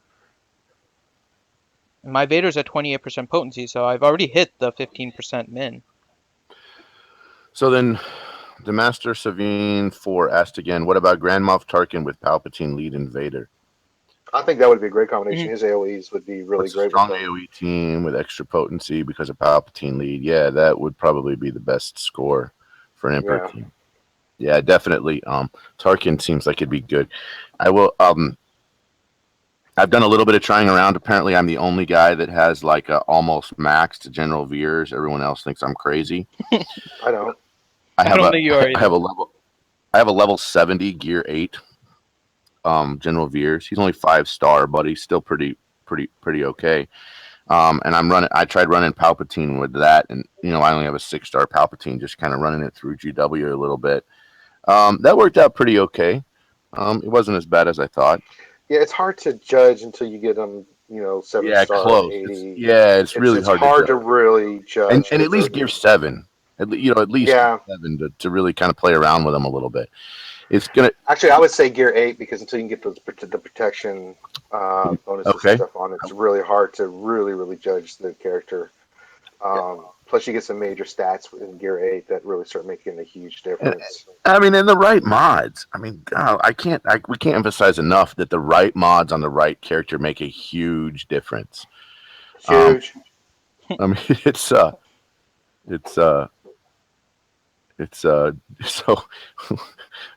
my Vader's at 28% potency, so I've already hit the 15% min. So then the Master Savine 4 asked again, what about Grand Moff Tarkin with Palpatine lead Vader? I think that would be a great Hmm. combination. His AoEs would be really What's a great with strong them. AoE team with extra potency because of Palpatine lead? Yeah, that would probably be the best score for an Emperor Yeah. team. Yeah, definitely. Tarkin seems like it'd be good. I will. I've done a little bit of trying around. Apparently, I'm the only guy that has like a almost maxed General Veers. Everyone else thinks I'm crazy. I don't. I I have don't a think you are I have either. a level I have a level 70 Gear 8 General Veers. He's only 5-star, but he's still pretty okay. And I tried running Palpatine with that, and I only have a 6-star Palpatine, just kind of running it through GW a little bit. That worked out pretty okay. It wasn't as bad as I thought. Yeah, it's hard to judge until you get them, seven Yeah, star and close. It's 80. yeah, it's It's really it's hard to hard to judge. really judge And at because least Gear 7, at least Gear yeah. 7 to really kind of play around with them a little bit. It's gonna Actually, I would say Gear 8 because until you can get the protection bonuses and okay. stuff on, it's really hard to really judge the character. Yeah. Plus, you get some major stats in Gear 8 that really start making a huge And, difference. I mean, and the right mods. I mean, God, we can't emphasize enough that the right mods on the right character make a huge difference. Um, Huge. I mean, it's uh, it's so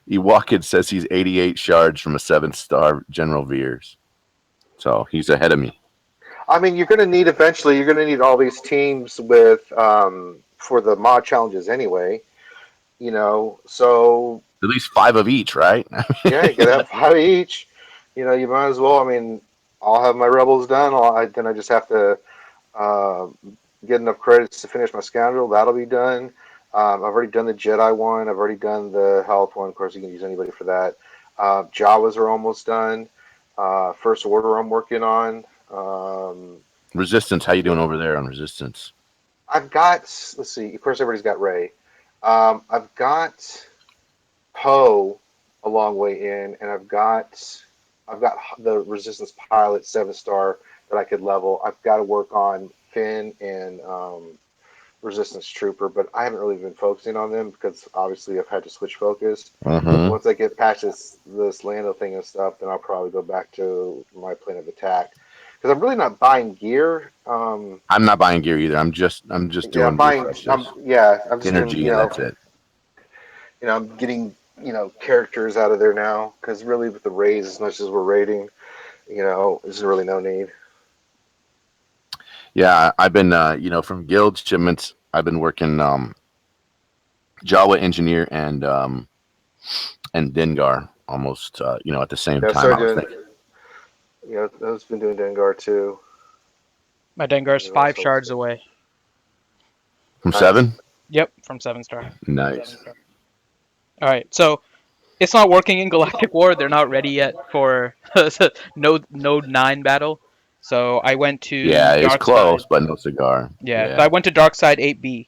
Iwakin says he's 88 shards from a 7-star General Veers, so he's ahead of me. I mean, you're going to need eventually. You're going to need all these teams with for the mod challenges anyway. So At least 5 of each, right? yeah, you could have five each. You might as well. I mean, I'll have my rebels done. Then I just have to uh, get enough credits to finish my scoundrel. That'll be done. I've already done the Jedi one. I've already done the health one. Of course, you can use anybody for that. Jawas are almost done. First Order I'm working on. Resistance, how you doing over there on Resistance? I've got. Let's see. Of course, everybody's got Ray. I've got Poe a long way in, and I've got the Resistance pilot 7-star that I could level. I've got to work on Finn and Resistance Trooper, but I haven't really been focusing on them because obviously I've had to switch focus. Uh-huh. Once I get past this Lando thing and stuff, then I'll probably go back to my plan of attack because I'm really not buying gear. I'm not buying gear either. I'm just Yeah, I'm doing buying. refreshes, I'm just doing. energy, and that's it. I'm getting characters out of there now because really with the raise as much as we're rating, there's really no need. Yeah, I've been from guild shipments. I've been working Jawa engineer and Dengar almost at the same Yeah, I time. started I was doing. thinking Yeah, I've been doing Dengar too. My Dengar's You know, 5 shards away. from nice. 7. Yep, from 7 star. Nice. All right, so it's not working in Galactic War. They're not ready yet for Node 9 battle. So I went to Yeah, it's Dark Side. close, but no cigar. Yeah, so I Yeah. went to Dark Side 8B.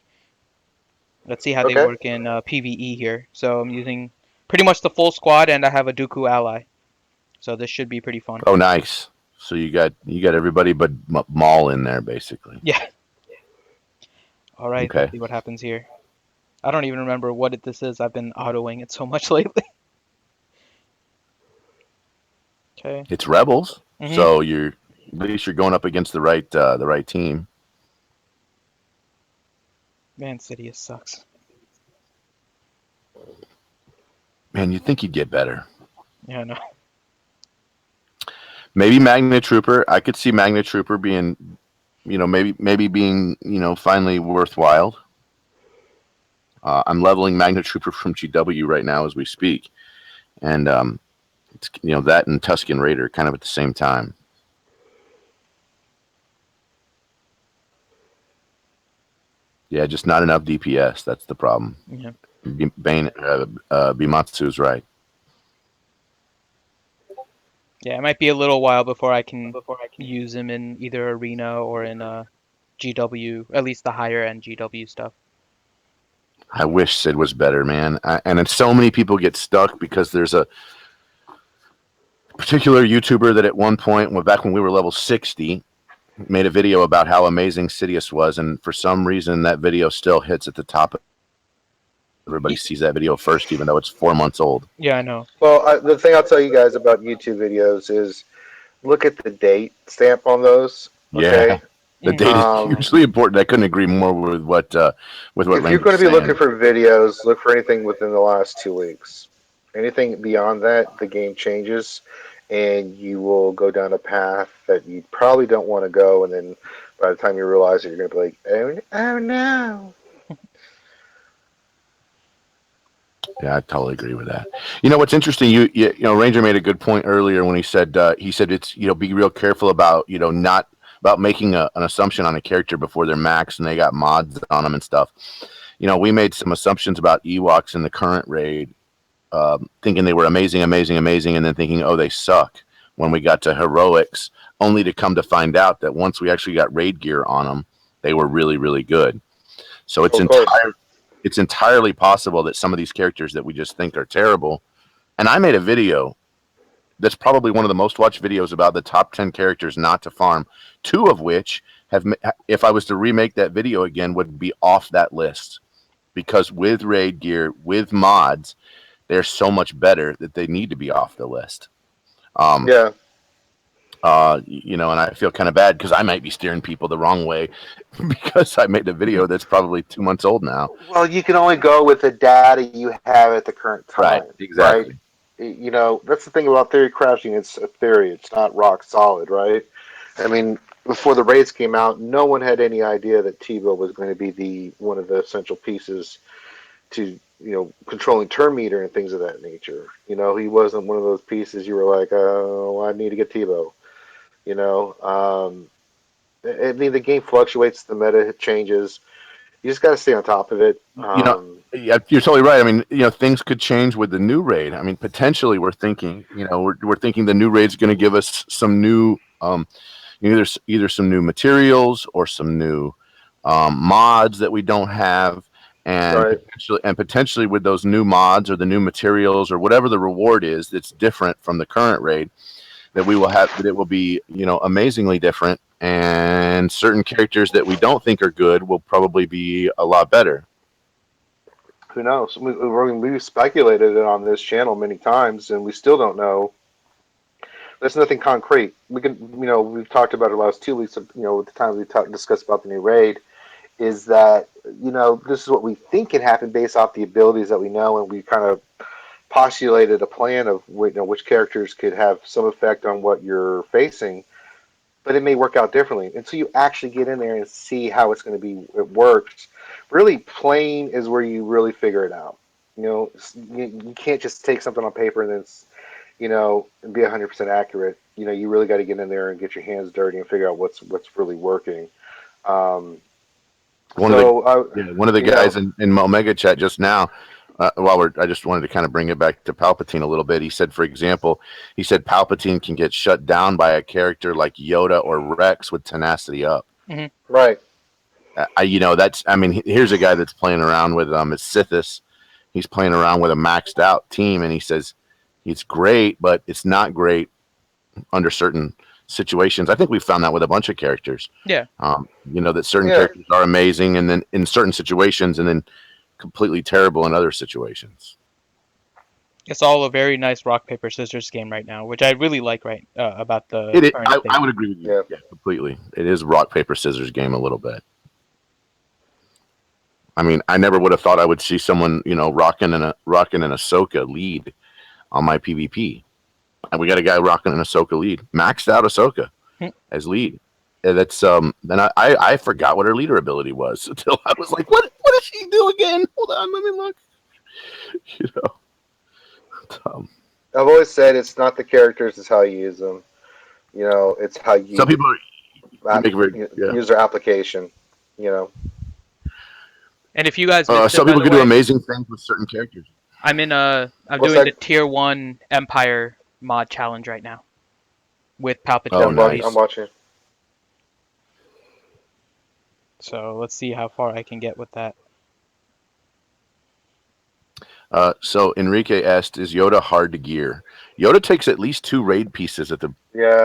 Let's see how they Okay. work in PvE here. So I'm using pretty much the full squad, and I have a Dooku ally. So this should be pretty fun. Oh, nice. So you got everybody but Maul in there basically. Yeah. All right, let's Okay. see what happens here. I don't even remember what this is. I've been autoing it so much lately. Okay. It's Rebels, Mhm. so you're at least you're going up against the right team. Man, Sidious sucks. Man, you'd think you'd get better. Yeah, I know. Maybe Magnet Trooper. I could see Magnet Trooper being, maybe being, finally worthwhile. I'm leveling Magnet Trooper from GW right now as we speak, and it's that and Tusken Raider kind of at the same time. Yeah, just not enough DPS. That's the problem. Yeah. Bane, Bimatsu's right. Yeah, it might be a little while before I can use him in either arena or in GW, at least the higher end GW stuff. I wish Sid was better, man. And then so many people get stuck because there's a particular YouTuber that at one point, back when we were level 60, made a video about how amazing Sidious was, and for some reason that video still hits at the top. Everybody sees that video first, even though it's 4 months old. Yeah, I know. Well, the thing I'll tell you guys about YouTube videos is look at the date stamp on those. Yeah, Okay. the Mhm. date is hugely important. I couldn't agree more with what If you're Ranger's going to be looking saying. for videos, look for anything within the last 2 weeks. Anything beyond that, the game changes, and you will go down a path that you probably don't want to go. And then by the time you realize it, you're going to be like, oh no. Yeah, I totally agree with that. What's interesting? Ranger made a good point earlier when he said it's be real careful about not about making an assumption on a character before they're maxed and they got mods on them and stuff. We made some assumptions about Ewoks in the current raid, thinking they were amazing, amazing, amazing, and then thinking, oh, they suck when we got to heroics, only to come to find out that once we actually got raid gear on them, they were really, really good. So Of course. it's entirely possible that some of these characters that we just think are terrible. And I made a video that's probably one of the most watched videos about the top 10 characters not to farm, two of which if I was to remake that video again, would be off that list. Because with raid gear, with mods, they're so much better that they need to be off the list. Um, Yeah. and I feel kind of bad because I might be steering people the wrong way because I made a video that's probably 2 months old now. Well, you can only go with the data you have at the current Right, time, right? exactly. That's the thing about theory crafting. It's a theory. It's not rock solid, right? I mean, before the raids came out, no one had any idea that Tebow was going to be the one of the essential pieces to controlling turn meter and things of that nature. He wasn't one of those pieces you were like, oh, I need to get Tebow. You know, I mean, the game fluctuates, the meta changes. You just got to stay on top of it. Yeah, you're totally right. I mean, things could change with the new raid. I mean, potentially we're thinking, we're thinking the new raid's going to give us some new, either some new materials or some new mods that we don't have, and Right. potentially with those new mods or the new materials or whatever the reward is that's different from the current raid, that it will be amazingly different, and certain characters that we don't think are good will probably be a lot better. Who knows? We've speculated it on this channel many times, and we still don't know. There's nothing concrete. We've talked about it the last 2 weeks. At the time discussed about the new raid, is that this is what we think can happen based off the abilities that we know, and we kind of postulated a plan of which characters could have some effect on what you're facing. but it may work out differently until you actually get in there and see how it's going to be. It works. Really, playing is where you really figure it out. You can't just take something on paper and then and be 100% accurate. You really got to get in there and get your hands dirty and figure out what's really working. Um, One of the so, one of the guys in Omega chat just now, I just wanted to kind of bring it back to Palpatine a little bit. He said, for example, Palpatine can get shut down by a character like Yoda or Rex with tenacity up. Mm-hmm. Right. Here's a guy that's playing around with it's Sithis. He's playing around with a maxed out team, and he says it's great, but it's not great under certain situations. I think we've found that with a bunch of characters. Yeah. That certain characters are amazing, and then in certain situations, and then completely terrible in other situations. It's all a very nice rock paper scissors game right now, which I really like. About the. It is, I would agree with you. Yeah, completely. It is rock paper scissors game a little bit. I mean, I never would have thought I would see someone rocking an Ahsoka lead on my PvP. And we got a guy rocking an Ahsoka lead, maxed out Ahsoka as lead. And that's then I forgot what her leader ability was until I was like, what does she do again? Hold on, let me look. I've always said it's not the characters, it's how you use them. It's how you. Some people use their application. And if you guys, some people can do amazing things with certain characters. I'm doing the tier 1 Empire mod challenge right now with Palpatine. Oh, nice. I'm watching. So let's see how far I can get with that. So Enrique asked, "Is Yoda hard to gear?" Yoda takes at least 2 raid pieces at the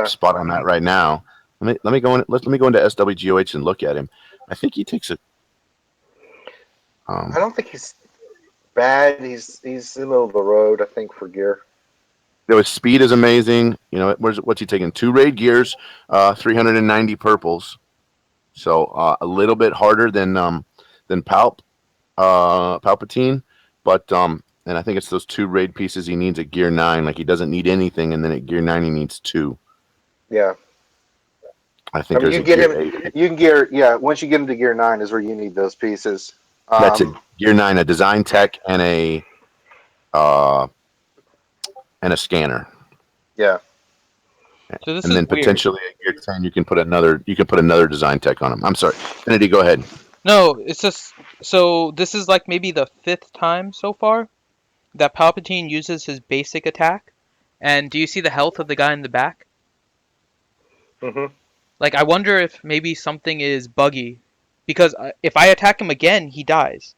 spot on that right now. Let me go into SWGOH and look at him. I think he takes a. I don't think he's bad. He's in the middle of the road, I think, for gear. His speed is amazing. What's he taking? 2 raid gears, 390 purples. So a little bit harder than Palpatine, but and I think it's those 2 raid pieces he needs at gear 9. Like he doesn't need anything, and then at gear 9 he needs 2. Yeah. I think you get him. You can gear. Yeah. Once you get him to gear 9 is where you need those pieces. That's it. Gear 9, a design tech and a scanner. Yeah. So this and is then weird. Potentially at gear 10 you can put another design tech on him. I'm sorry. Finity, go ahead. No, it's just so this is like maybe the 5th time so far that Palpatine uses his basic attack. And do you see the health of the guy in the back? Mm-hmm. Like I wonder if maybe something is buggy, because if I attack him again, he dies.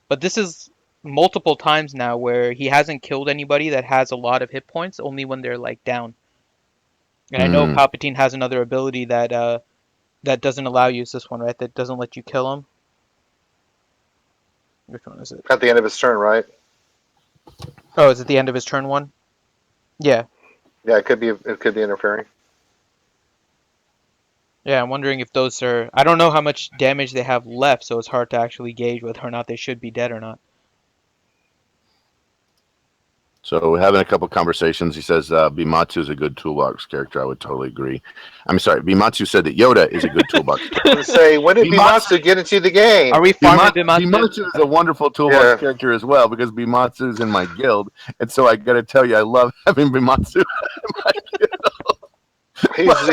But this is multiple times now where he hasn't killed anybody that has a lot of hit points, only when they're like down. And I know Palpatine has another ability that doesn't allow you. It's this one, right? That doesn't let you kill him. Which one is it? At the end of his turn, right? Oh, is it the end of his turn one? Yeah. Yeah, it could be interfering. Yeah, I'm wondering if those are. I don't know how much damage they have left, so it's hard to actually gauge whether or not they should be dead or not. So we're having a couple conversations. He says Bimatsu is a good toolbox character. I would totally agree. I'm sorry. Bimatsu said that Yoda is a good toolbox character. Say, when did Bimatsu get into the game? Are we farming Bimatsu? Bimatsu is a wonderful toolbox character as well, because Bimatsu is in my guild. And so I got to tell you, I love having Bimatsu in my guild.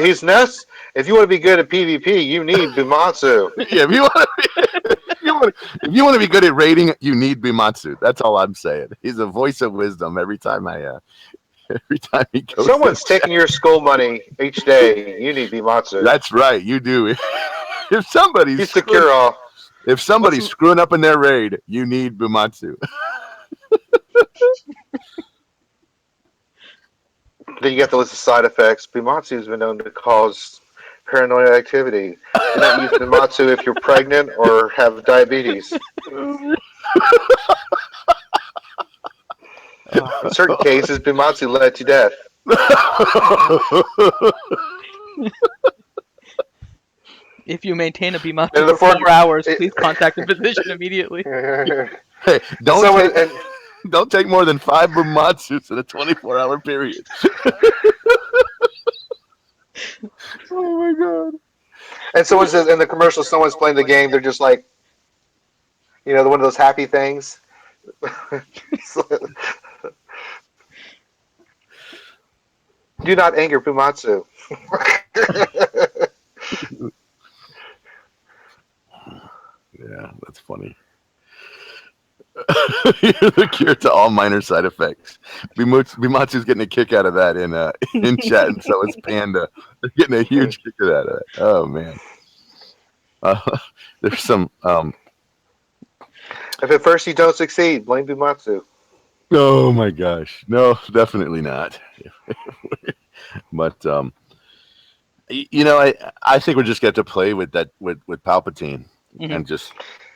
He's nuts. If you want to be good at PvP, you need Bimatsu. Yeah, if you want to be good at raiding, you need Bimatsu. That's all I'm saying. He's a voice of wisdom every time he goes. Someone's taking your school money each day. You need Bimatsu. That's right, you do. If somebody's he's the cure-all. If somebody's screwing up in their raid, you need Bimatsu. Then you get the list of side effects. Bimatsu has been known to cause paranoid activity. You don't use Bimatsu if you're pregnant or have diabetes. In certain cases, Bimatsu led to death. If you maintain a Bimatsu for 4 hours, please contact the physician immediately. Hey, don't take more than 5 Bimatsus in a 24-hour period. Oh my god. And someone's just, in the commercial, someone's playing the game. They're just like, one of those happy things. Do not anger Pumatsu. Yeah, that's funny. You're the cure to all minor side effects. Bimatsu's getting a kick out of that in chat, and so is Panda. They're getting a huge kick out of that. Oh man. There's some. If at first you don't succeed, blame Bumatsu. Oh my gosh, no, definitely not. But I think we just get to play with that with Palpatine Mhm.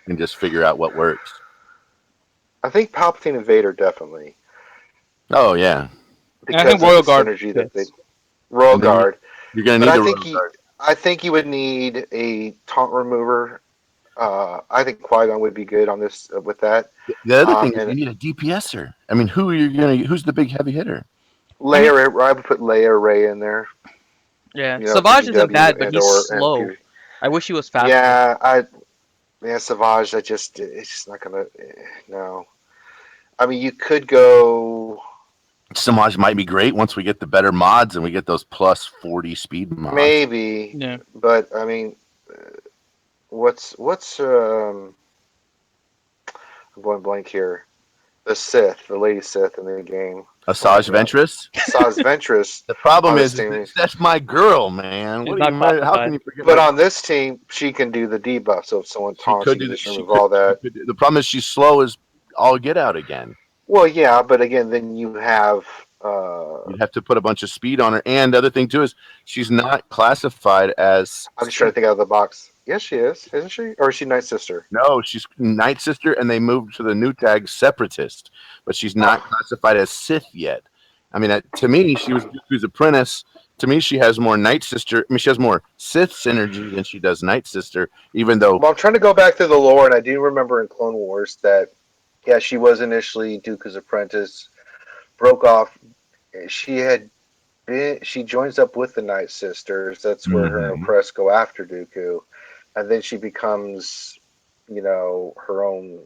and just figure out what works. I think Palpatine and Vader definitely, Oh yeah, And I think because of the Royal Guard synergy that they fits. Royal and then Guard. you're gonna But need the Royal Guard. I think you would need a taunt remover. I think Qui-Gon would be good on this with that. The other thing is And you need a DPSer. I mean, who's the big heavy hitter? I mean, Leia, I would put Leia Ray in there. yeah, For Savage isn't BW bad, but and he's or slow. MP. I wish he was faster. Yeah, Savage. It's just not gonna. No, I mean you could go Samaj might be great once we get the better mods and we get those plus 40 speed mods. maybe, Yeah. but I mean, what's I'm going blank here. The Sith, the Lady Sith in the game. Oh my Asajj god, Ventress. Saz Ventress The problem on this is team. that's my girl, man. She's What do not you? How can classified. you forget But my? on this team, she can do the debuff. So if someone She taunts, could she can do. just remove all She that. could. The problem is she's slow as all get out again. Well, yeah, but again, then you have. You'd have to put a bunch of speed on her. And the other thing too is she's not classified as I'm just trying to think out of the box. Yes, she is, isn't she? Or is she Night Sister? no, she's Night Sister, and they moved to the new tag Separatist, but she's not Oh, classified as Sith yet. I mean, to me, she was Dooku's apprentice. To me, she has more Night Sister. I mean, she has more Sith synergy than she does Night Sister. Even though, well, I'm trying to go back to the lore, and I do remember in Clone Wars that yeah, she was initially Dooku's apprentice, broke off. She had she joins up with the Night Sisters. That's where her and mm-hmm. Press go after Dooku, and then she becomes, her own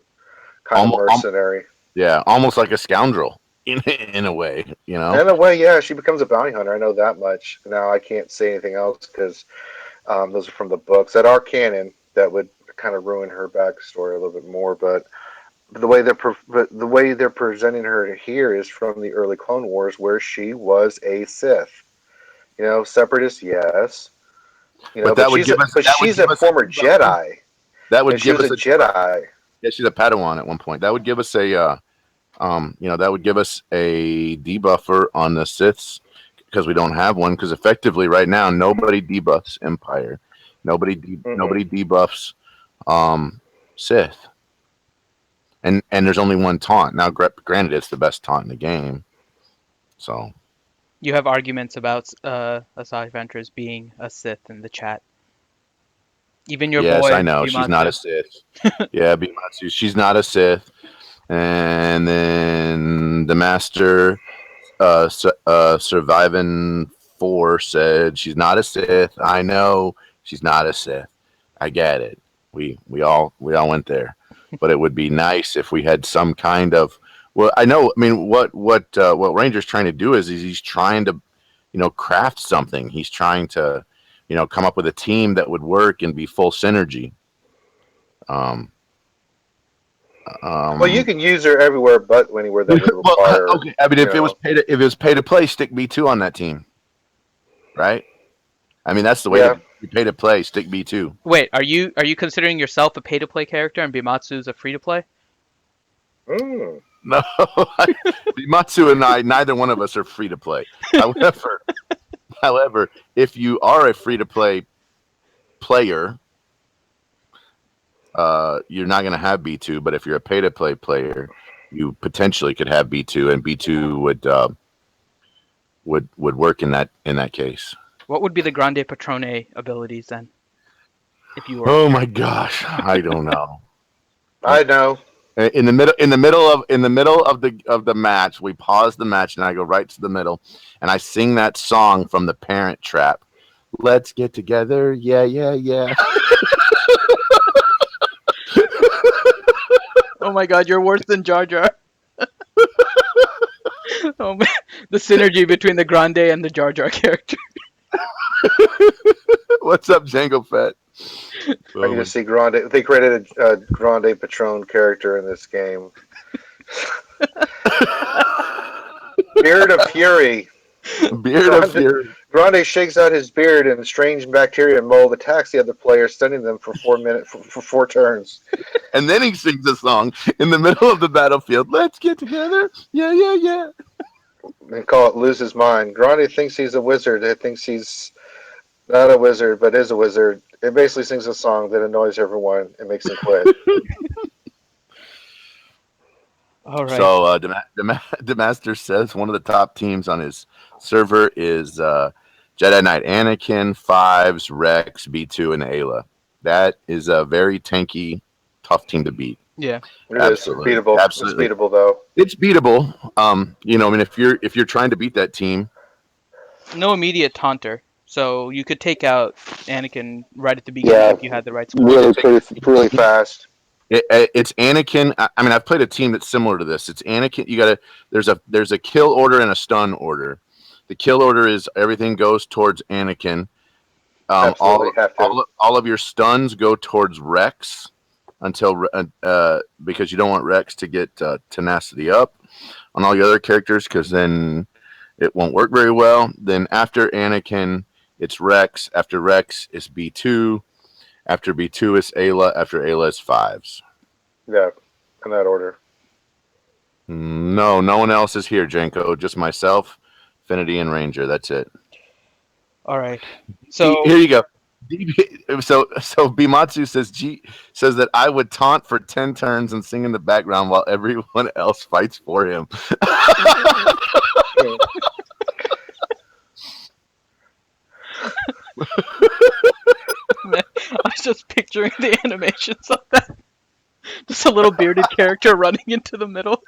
kind of almost, mercenary. yeah, almost like a scoundrel in a way. And in a way, yeah, she becomes a bounty hunter. I know that much. Now I can't say anything else because those are from the books that are canon. That would kind of ruin her backstory a little bit more. But the way they're presenting her here is from the early Clone Wars, where she was a Sith. Separatist, yes. But But she's a former Jedi, that would and she give was us a a Jedi. yeah, she's a Padawan at one point. That would give us that would give us a debuffer on the Siths because we don't have one. Because effectively, right now, nobody debuffs Empire, Mm-mm. nobody debuffs Sith, and there's only one taunt now. Granted, it's the best taunt in the game. So You have arguments about Asajj Ventress being a Sith in the chat. Even your yes, I boy know she's not a Bimatsu. Sith. Yeah, Bimatsu, she's not a Sith. And then the Master Surviving 4 said she's not a Sith. I know she's not a Sith. I get it. We all went there, but it would be nice if we had some kind of. Well, I know. I mean, what Ranger's trying to do is he's trying to, craft something. He's trying to, come up with a team that would work and be full synergy. Um, Well, you um, can use her everywhere but anywhere that would well, require, okay. I mean, you know. if it was pay to play, stick B2 on that team, right? I mean, that's the way to Yeah. be pay to play. Stick B2. Wait, are you considering yourself a pay-to-play character and Bimatsu's a free-to-play? Mm. No, Matsu and I, neither one of us are free to play. However, if you are a free to play player, you're not going to have B2. But if you're a pay to play player, you potentially could have B2, and B2 would work in that case. What would be the Grande Patrone abilities then, if you were a Oh player? my gosh, I don't know. I know. In the middle of the match, we pause the match, and I go right to the middle, and I sing that song from The Parent Trap. Let's get together. Yeah, yeah, yeah. Oh my God, you're worse than Jar Jar. Oh man, the synergy between the Grande and the Jar Jar character. What's up, Jango Fett? I can just see Grande. They created a Grande Patron character in this game. Beard of Fury. Beard of Grande, Fury. Grande shakes out his beard, and strange bacteria mold attacks the other player, stunning them for 4 minutes for 4 turns. And then he sings a song in the middle of the battlefield. Let's get together. Yeah, yeah, yeah. They call it "Lose His Mind." Grande thinks he's a wizard. He thinks he's not a wizard, but is a wizard. It basically sings a song that annoys everyone and makes them quit. All right. So Demaster says one of the top teams on his server is Jedi Knight Anakin, Fives, Rex, B2, and Ayla. That is a very tanky, tough team to beat. Yeah. It Absolutely. is beatable. Absolutely. It's beatable, though. It's beatable. I mean, if you're trying to beat that team, No immediate taunter, so you could take out Anakin right at the beginning Yeah. if you had the right squad. Really fast. it's Anakin. I mean, I've played a team that's similar to this. It's Anakin. There's a kill order and a stun order. The kill order is everything goes towards Anakin. Absolutely have to. All of your stuns go towards Rex until because you don't want Rex to get tenacity up on all the other characters, because then it won't work very well. Then after Anakin, it's Rex. After Rex, it's B2. After B2 is Ayla. After Ayla is Fives. Yeah, in that order. No one else is here, Jenko. Just myself, Finity, and Ranger. That's it. All right. So Here you go. So Bimatsu says that I would taunt for 10 turns and sing in the background while everyone else fights for him. I was just picturing the animations of that. Just a little bearded character running into the middle.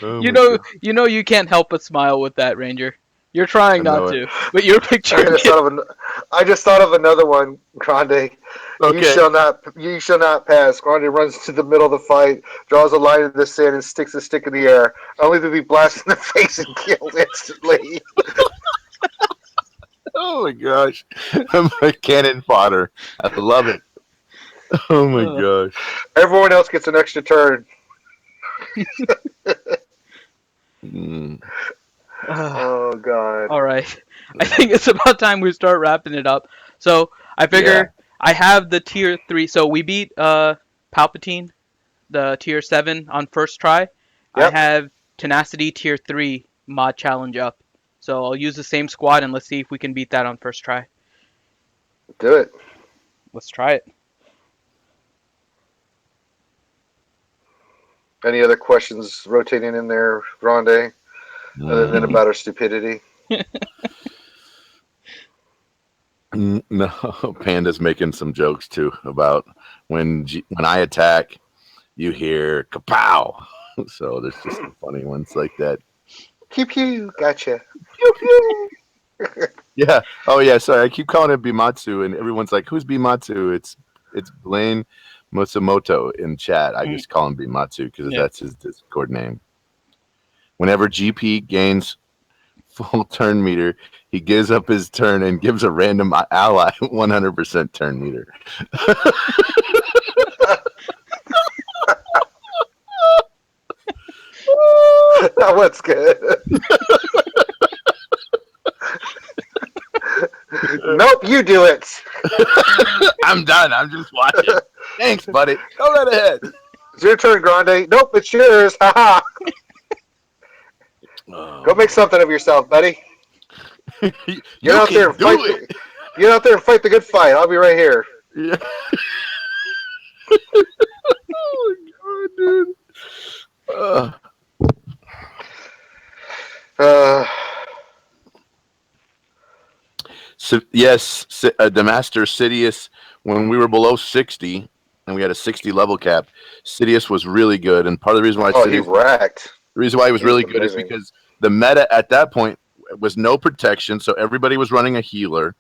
You can't help but smile with that, Ranger. You're trying not to, but you're picturing it. I just thought of another one, Grande. Okay. You shall not pass. Grande runs to the middle of the fight, draws a line in the sand, and sticks a stick in the air, only to be blasted in the face and killed instantly. Oh my gosh. Cannon fodder. I love it. Oh my gosh. Everyone else gets an extra turn. Oh god. All right. I think it's about time we start wrapping it up. So I figure I have the tier 3. So we beat Palpatine, the tier 7 on first try. Yep. I have Tenacity tier 3 mod challenge up. So I'll use the same squad and let's see if we can beat that on first try. Do it. Let's try it. Any other questions rotating in there, Grande? Other than about our stupidity? No, Panda's making some jokes too about when I attack, you hear kapow. So there's just some funny ones like that. Pew pew, gotcha. Pew pew. Yeah. Oh yeah. Sorry, I keep calling it Bimatsu, and everyone's like, "Who's Bimatsu?" It's Blaine Matsumoto in chat. I just call him Bimatsu because that's his Discord name. Whenever GP gains full turn meter, he gives up his turn and gives a random ally 100% turn meter. That one's good. Nope, you do it. I'm done. I'm just watching. Thanks, buddy. Go right ahead. It's your turn, Grande. Nope, it's yours. Haha. Go make something of yourself, buddy. Get out there and fight. Get out there and fight the good fight. I'll be right here. Yeah. Oh my god, dude. So, yes, the Master Sidious, when we were below 60 and we had a 60 level cap, Sidious was really good. And part of the reason why he racked. The reason why he was really good is because the meta at that point, was no protection, so everybody was running a healer.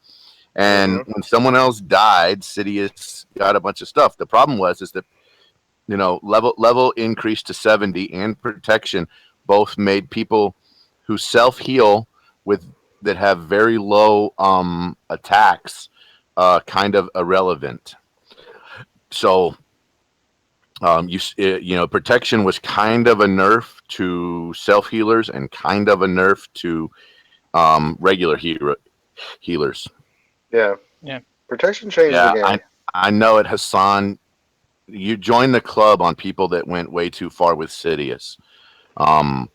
And Mm-hmm. when someone else died, Sidious got a bunch of stuff. The problem is that level increase to 70 and protection both made people who self heal with that have very low attacks kind of irrelevant. So protection was kind of a nerf to self healers and kind of a nerf to regular healers. Yeah. Yeah. Protection changed the Yeah, game. I know it, Hassan. You joined the club on people that went way too far with Sidious. Um,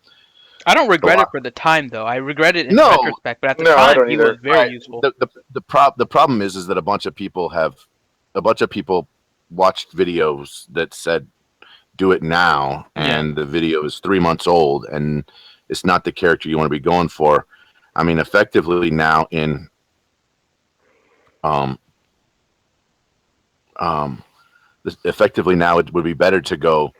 I don't so regret it for the time though. I regret it in no, retrospect, but at the No, I time don't he was either. very right. useful. The problem is that a bunch of people watched videos that said do it now, Yeah. and the video is 3 months old, and it's not the character you want to be going for. I mean, um um effectively now it would be better to go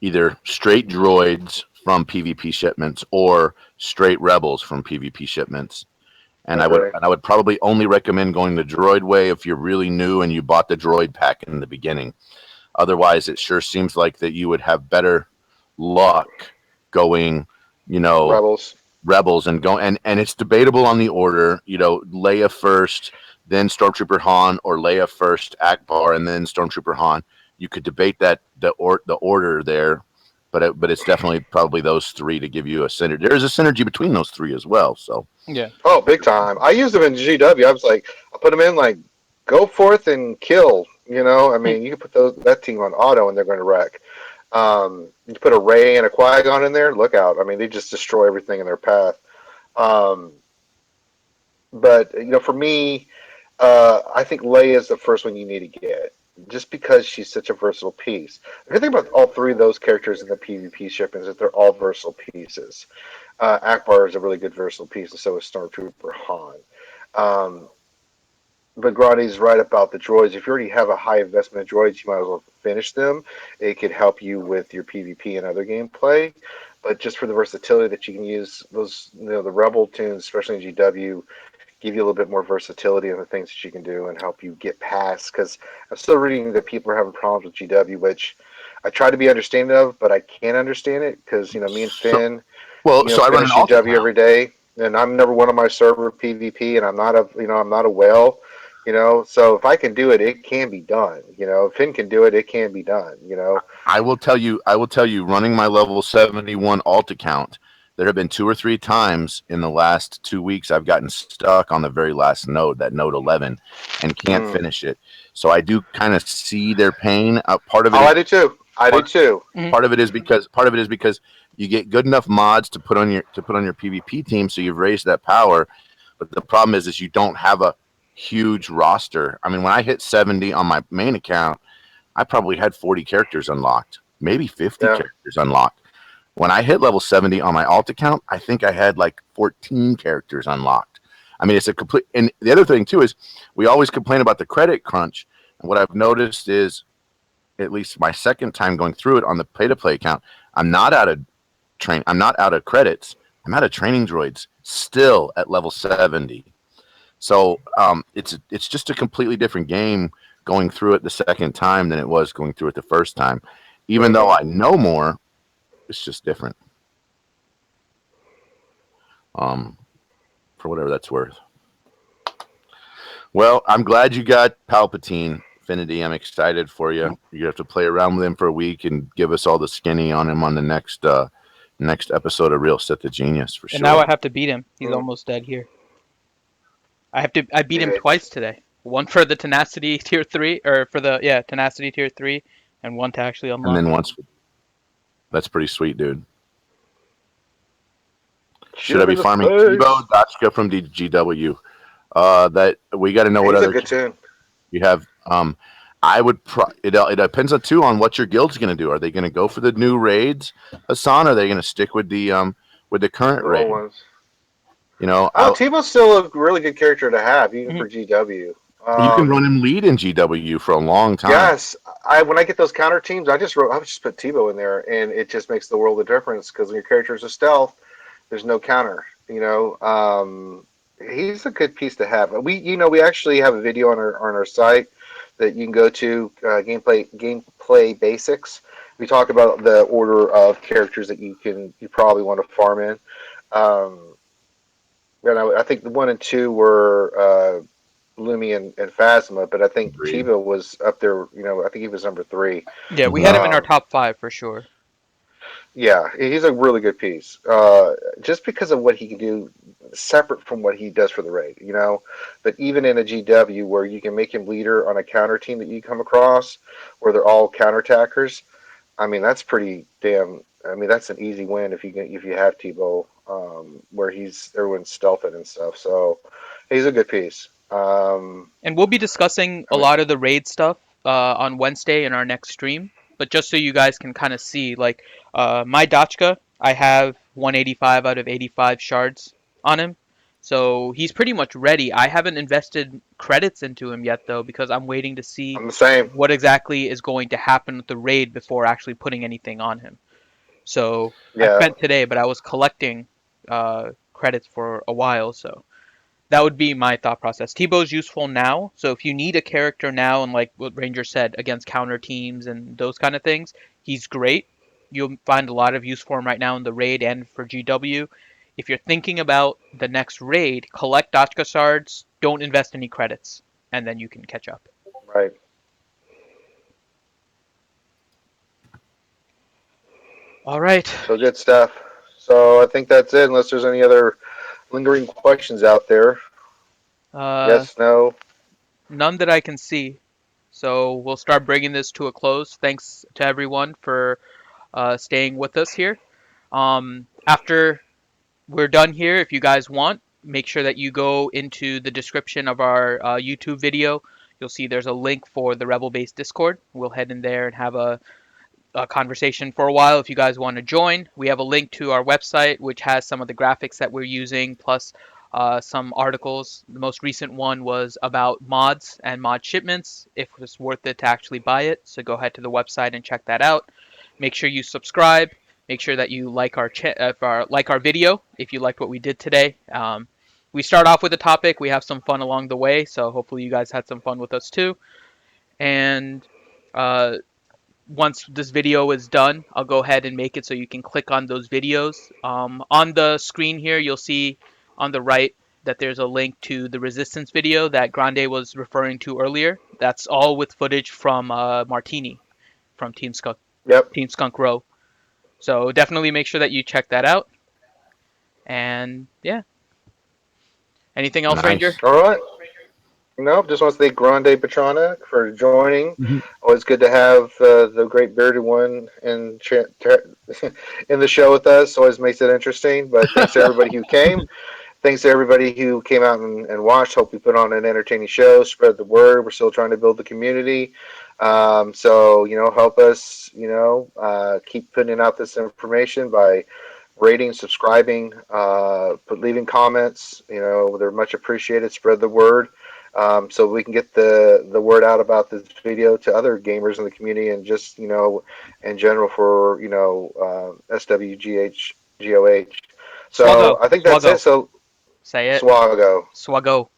either straight droids from PvP shipments or straight rebels from PvP shipments. And I agree. I would probably only recommend going the droid way if you're really new and you bought the droid pack in the beginning. Otherwise, it sure seems like that you would have better luck going, Rebels. rebels and it's debatable on the order. Leia first, then Stormtrooper Han, or Leia first, Akbar, and then Stormtrooper Han. You could debate that the order there, but it's definitely probably those three to give you a synergy. There is a synergy between those three as well. So Yeah. Oh, big time. I used them in GW. I was like, I put them in like, go forth and kill. I Hmm. mean, you can put that team on auto and they're going to wreck. You put a Ray and a Qui-Gon in there, look out. I mean, they just destroy everything in their path. Um, but for me, I think Leia is the first one you need to get, just because she's such a versatile piece. The good thing about all three of those characters in the PvP ship is that they're all versatile pieces. Akbar is a really good versatile piece, and so is Stormtrooper Han. Um, but Granny's right about the droids. If you already have a high investment in droids, you might as well finish them. It could help you with your PvP and other gameplay. But just for the versatility that you can use, those the Rebel tunes, especially in GW, give you a little bit more versatility in the things that you can do and help you get past. Because I'm still reading that people are having problems with GW, which I try to be understanding of, but I can't understand it because me and so Finn, so I run an finish alt GW account. every day, and I'm number one on my server PvP, and I'm not a whale. So if I can do it, it can be done. If Finn can do it, it can be done. I will tell you, running my level 71 alt account, there have been 2 or 3 times in the last 2 weeks I've gotten stuck on the very last node, that node 11, and can't Mm. finish it. So I do kind of see their pain. Part of it Oh, is I do too. I do part, too. Hmm. part of it is because you get good enough mods to put on your PvP team, so you've raised that power. But the problem is you don't have a huge roster. I mean, when I hit 70 on my main account, I probably had 40 characters unlocked, maybe 50 Yeah. characters unlocked. When I hit level 70 on my alt account, I think I had like 14 characters unlocked. I mean, it's a complete. And the other thing too is we always complain about the credit crunch. And what I've noticed is, at least my second time going through it on the pay to play account, I'm not out of I'm not out of credits. I'm out of training droids still at level 70. So it's just a completely different game going through it the second time than it was going through it the first time. Even though Hmm. I know more, it's just different. Um, for whatever that's worth. Well, I'm glad you got Palpatine, Finity. I'm excited for you. You have to play around with him for a week and give us all the skinny on him on the next episode of Real Set the Genius for And now I sure. have to beat him. He's Mm. almost dead here. I beat him Yeah. twice today. One for the tenacity tier 3, or for the tenacity tier 3, and one to actually And unlock then it. once, that's pretty sweet, dude. Shoot Should I him be in the farming face. Tebow, Dachka from GW? That we got to know what He's a other good tune. you have. I would. It depends on too on what your guild's going to do. Are they going to go for the new raids, Hassan? Or are they going to stick with the current The old raid? ones. Oh, I Tebow's still a really good character to have, even Hmm. for GW. You can run him lead in GW for a long time. Yes, when I get those counter teams, I just put Tebow in there, and it just makes the world of difference because when your character is a stealth, There's no counter. He's a good piece to have. We actually have a video on our site that you can go to, gameplay basics. We talk about the order of characters that you probably want to farm in. Um, I think the one and two were Lumi and Phasma, but I think Agreed. Chiba was up there. I think he was number three. Yeah, we had Hmm. him in our Um, top five for sure. yeah, he's a really good piece. Just because of what he can do, separate from what he does for the raid. But even in a GW where you can make him leader on a counter team that you come across, where they're all counterattackers, I mean that's pretty damn. I mean that's an easy win if you have Tebow, where everyone's stealthing and stuff. So he's a good piece. And we'll be discussing I a mean, lot of the raid stuff on Wednesday in our next stream. But just so you guys can kind of see, like my Dachka, I have 185 out of 85 shards on him. So he's pretty much ready. I haven't invested credits into him yet, though, because I'm waiting to see I'm the same. what exactly is going to happen with the raid before actually putting anything on him. So I Yeah, spent today, but I was collecting credits for a while, so that would be my thought process. Tebow's useful now, so if you need a character now, and like what Ranger said, against counter teams and those kind of things, he's great. You'll find a lot of use for him right now in the raid and for GW. If you're thinking about the next raid, collect Dachka shards, don't invest any credits, and then you can catch up. right. All right. So good stuff. So I think that's it. Unless there's any other lingering questions out there. Uh, Yes, no. none that I can see. So we'll start bringing this to a close. Thanks to everyone for staying with us here. After we're done here, if you guys want, make sure that you go into the description of our YouTube video. You'll see there's a link for the Rebel Base Discord. We'll head in there and have a conversation for a while if you guys want to join. We have a link to our website, which has some of the graphics that we're using, plus some articles. The most recent one was about mods and mod shipments, if it's worth it to actually buy it. So go ahead to the website and check that out. Make sure you subscribe. Make sure that you like our video if you liked what we did today. We start off with a topic. We have some fun along the way, so hopefully you guys had some fun with us too. And uh, once this video is done, I'll go ahead and make it so you can click on those videos. On the screen here, you'll see on the right that there's a link to the Resistance video that Grande was referring to earlier. That's all with footage from Martini from Yep. Team Skunk Row. So definitely make sure that you check that out. And yeah, anything else, Ranger? Nice. All right. Nope. Just want to thank Grande Petrana for joining. Mhm. Always good to have the great bearded one in the show with us. Always makes it interesting. But thanks to everybody who came. Thanks to everybody who came out and watched. Hope we put on an entertaining show. Spread the word. We're still trying to build the community. So help us. Keep putting out this information by rating, subscribing, leaving comments. They're much appreciated. Spread the word. So we can get the word out about this video to other gamers in the community and just in general for SWGH. So Swaggo, I think that's it. Swaggo, So say it, Swago, Swaggo.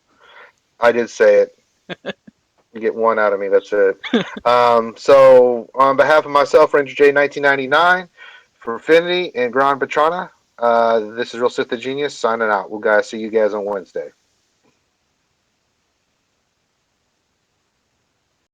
I did say it. You get one out of me. That's it. So on behalf of myself, Ranger J 1999, for Finity and Grand Petrana, this is Real Sith the Genius signing out. We'll guys see you guys on Wednesday.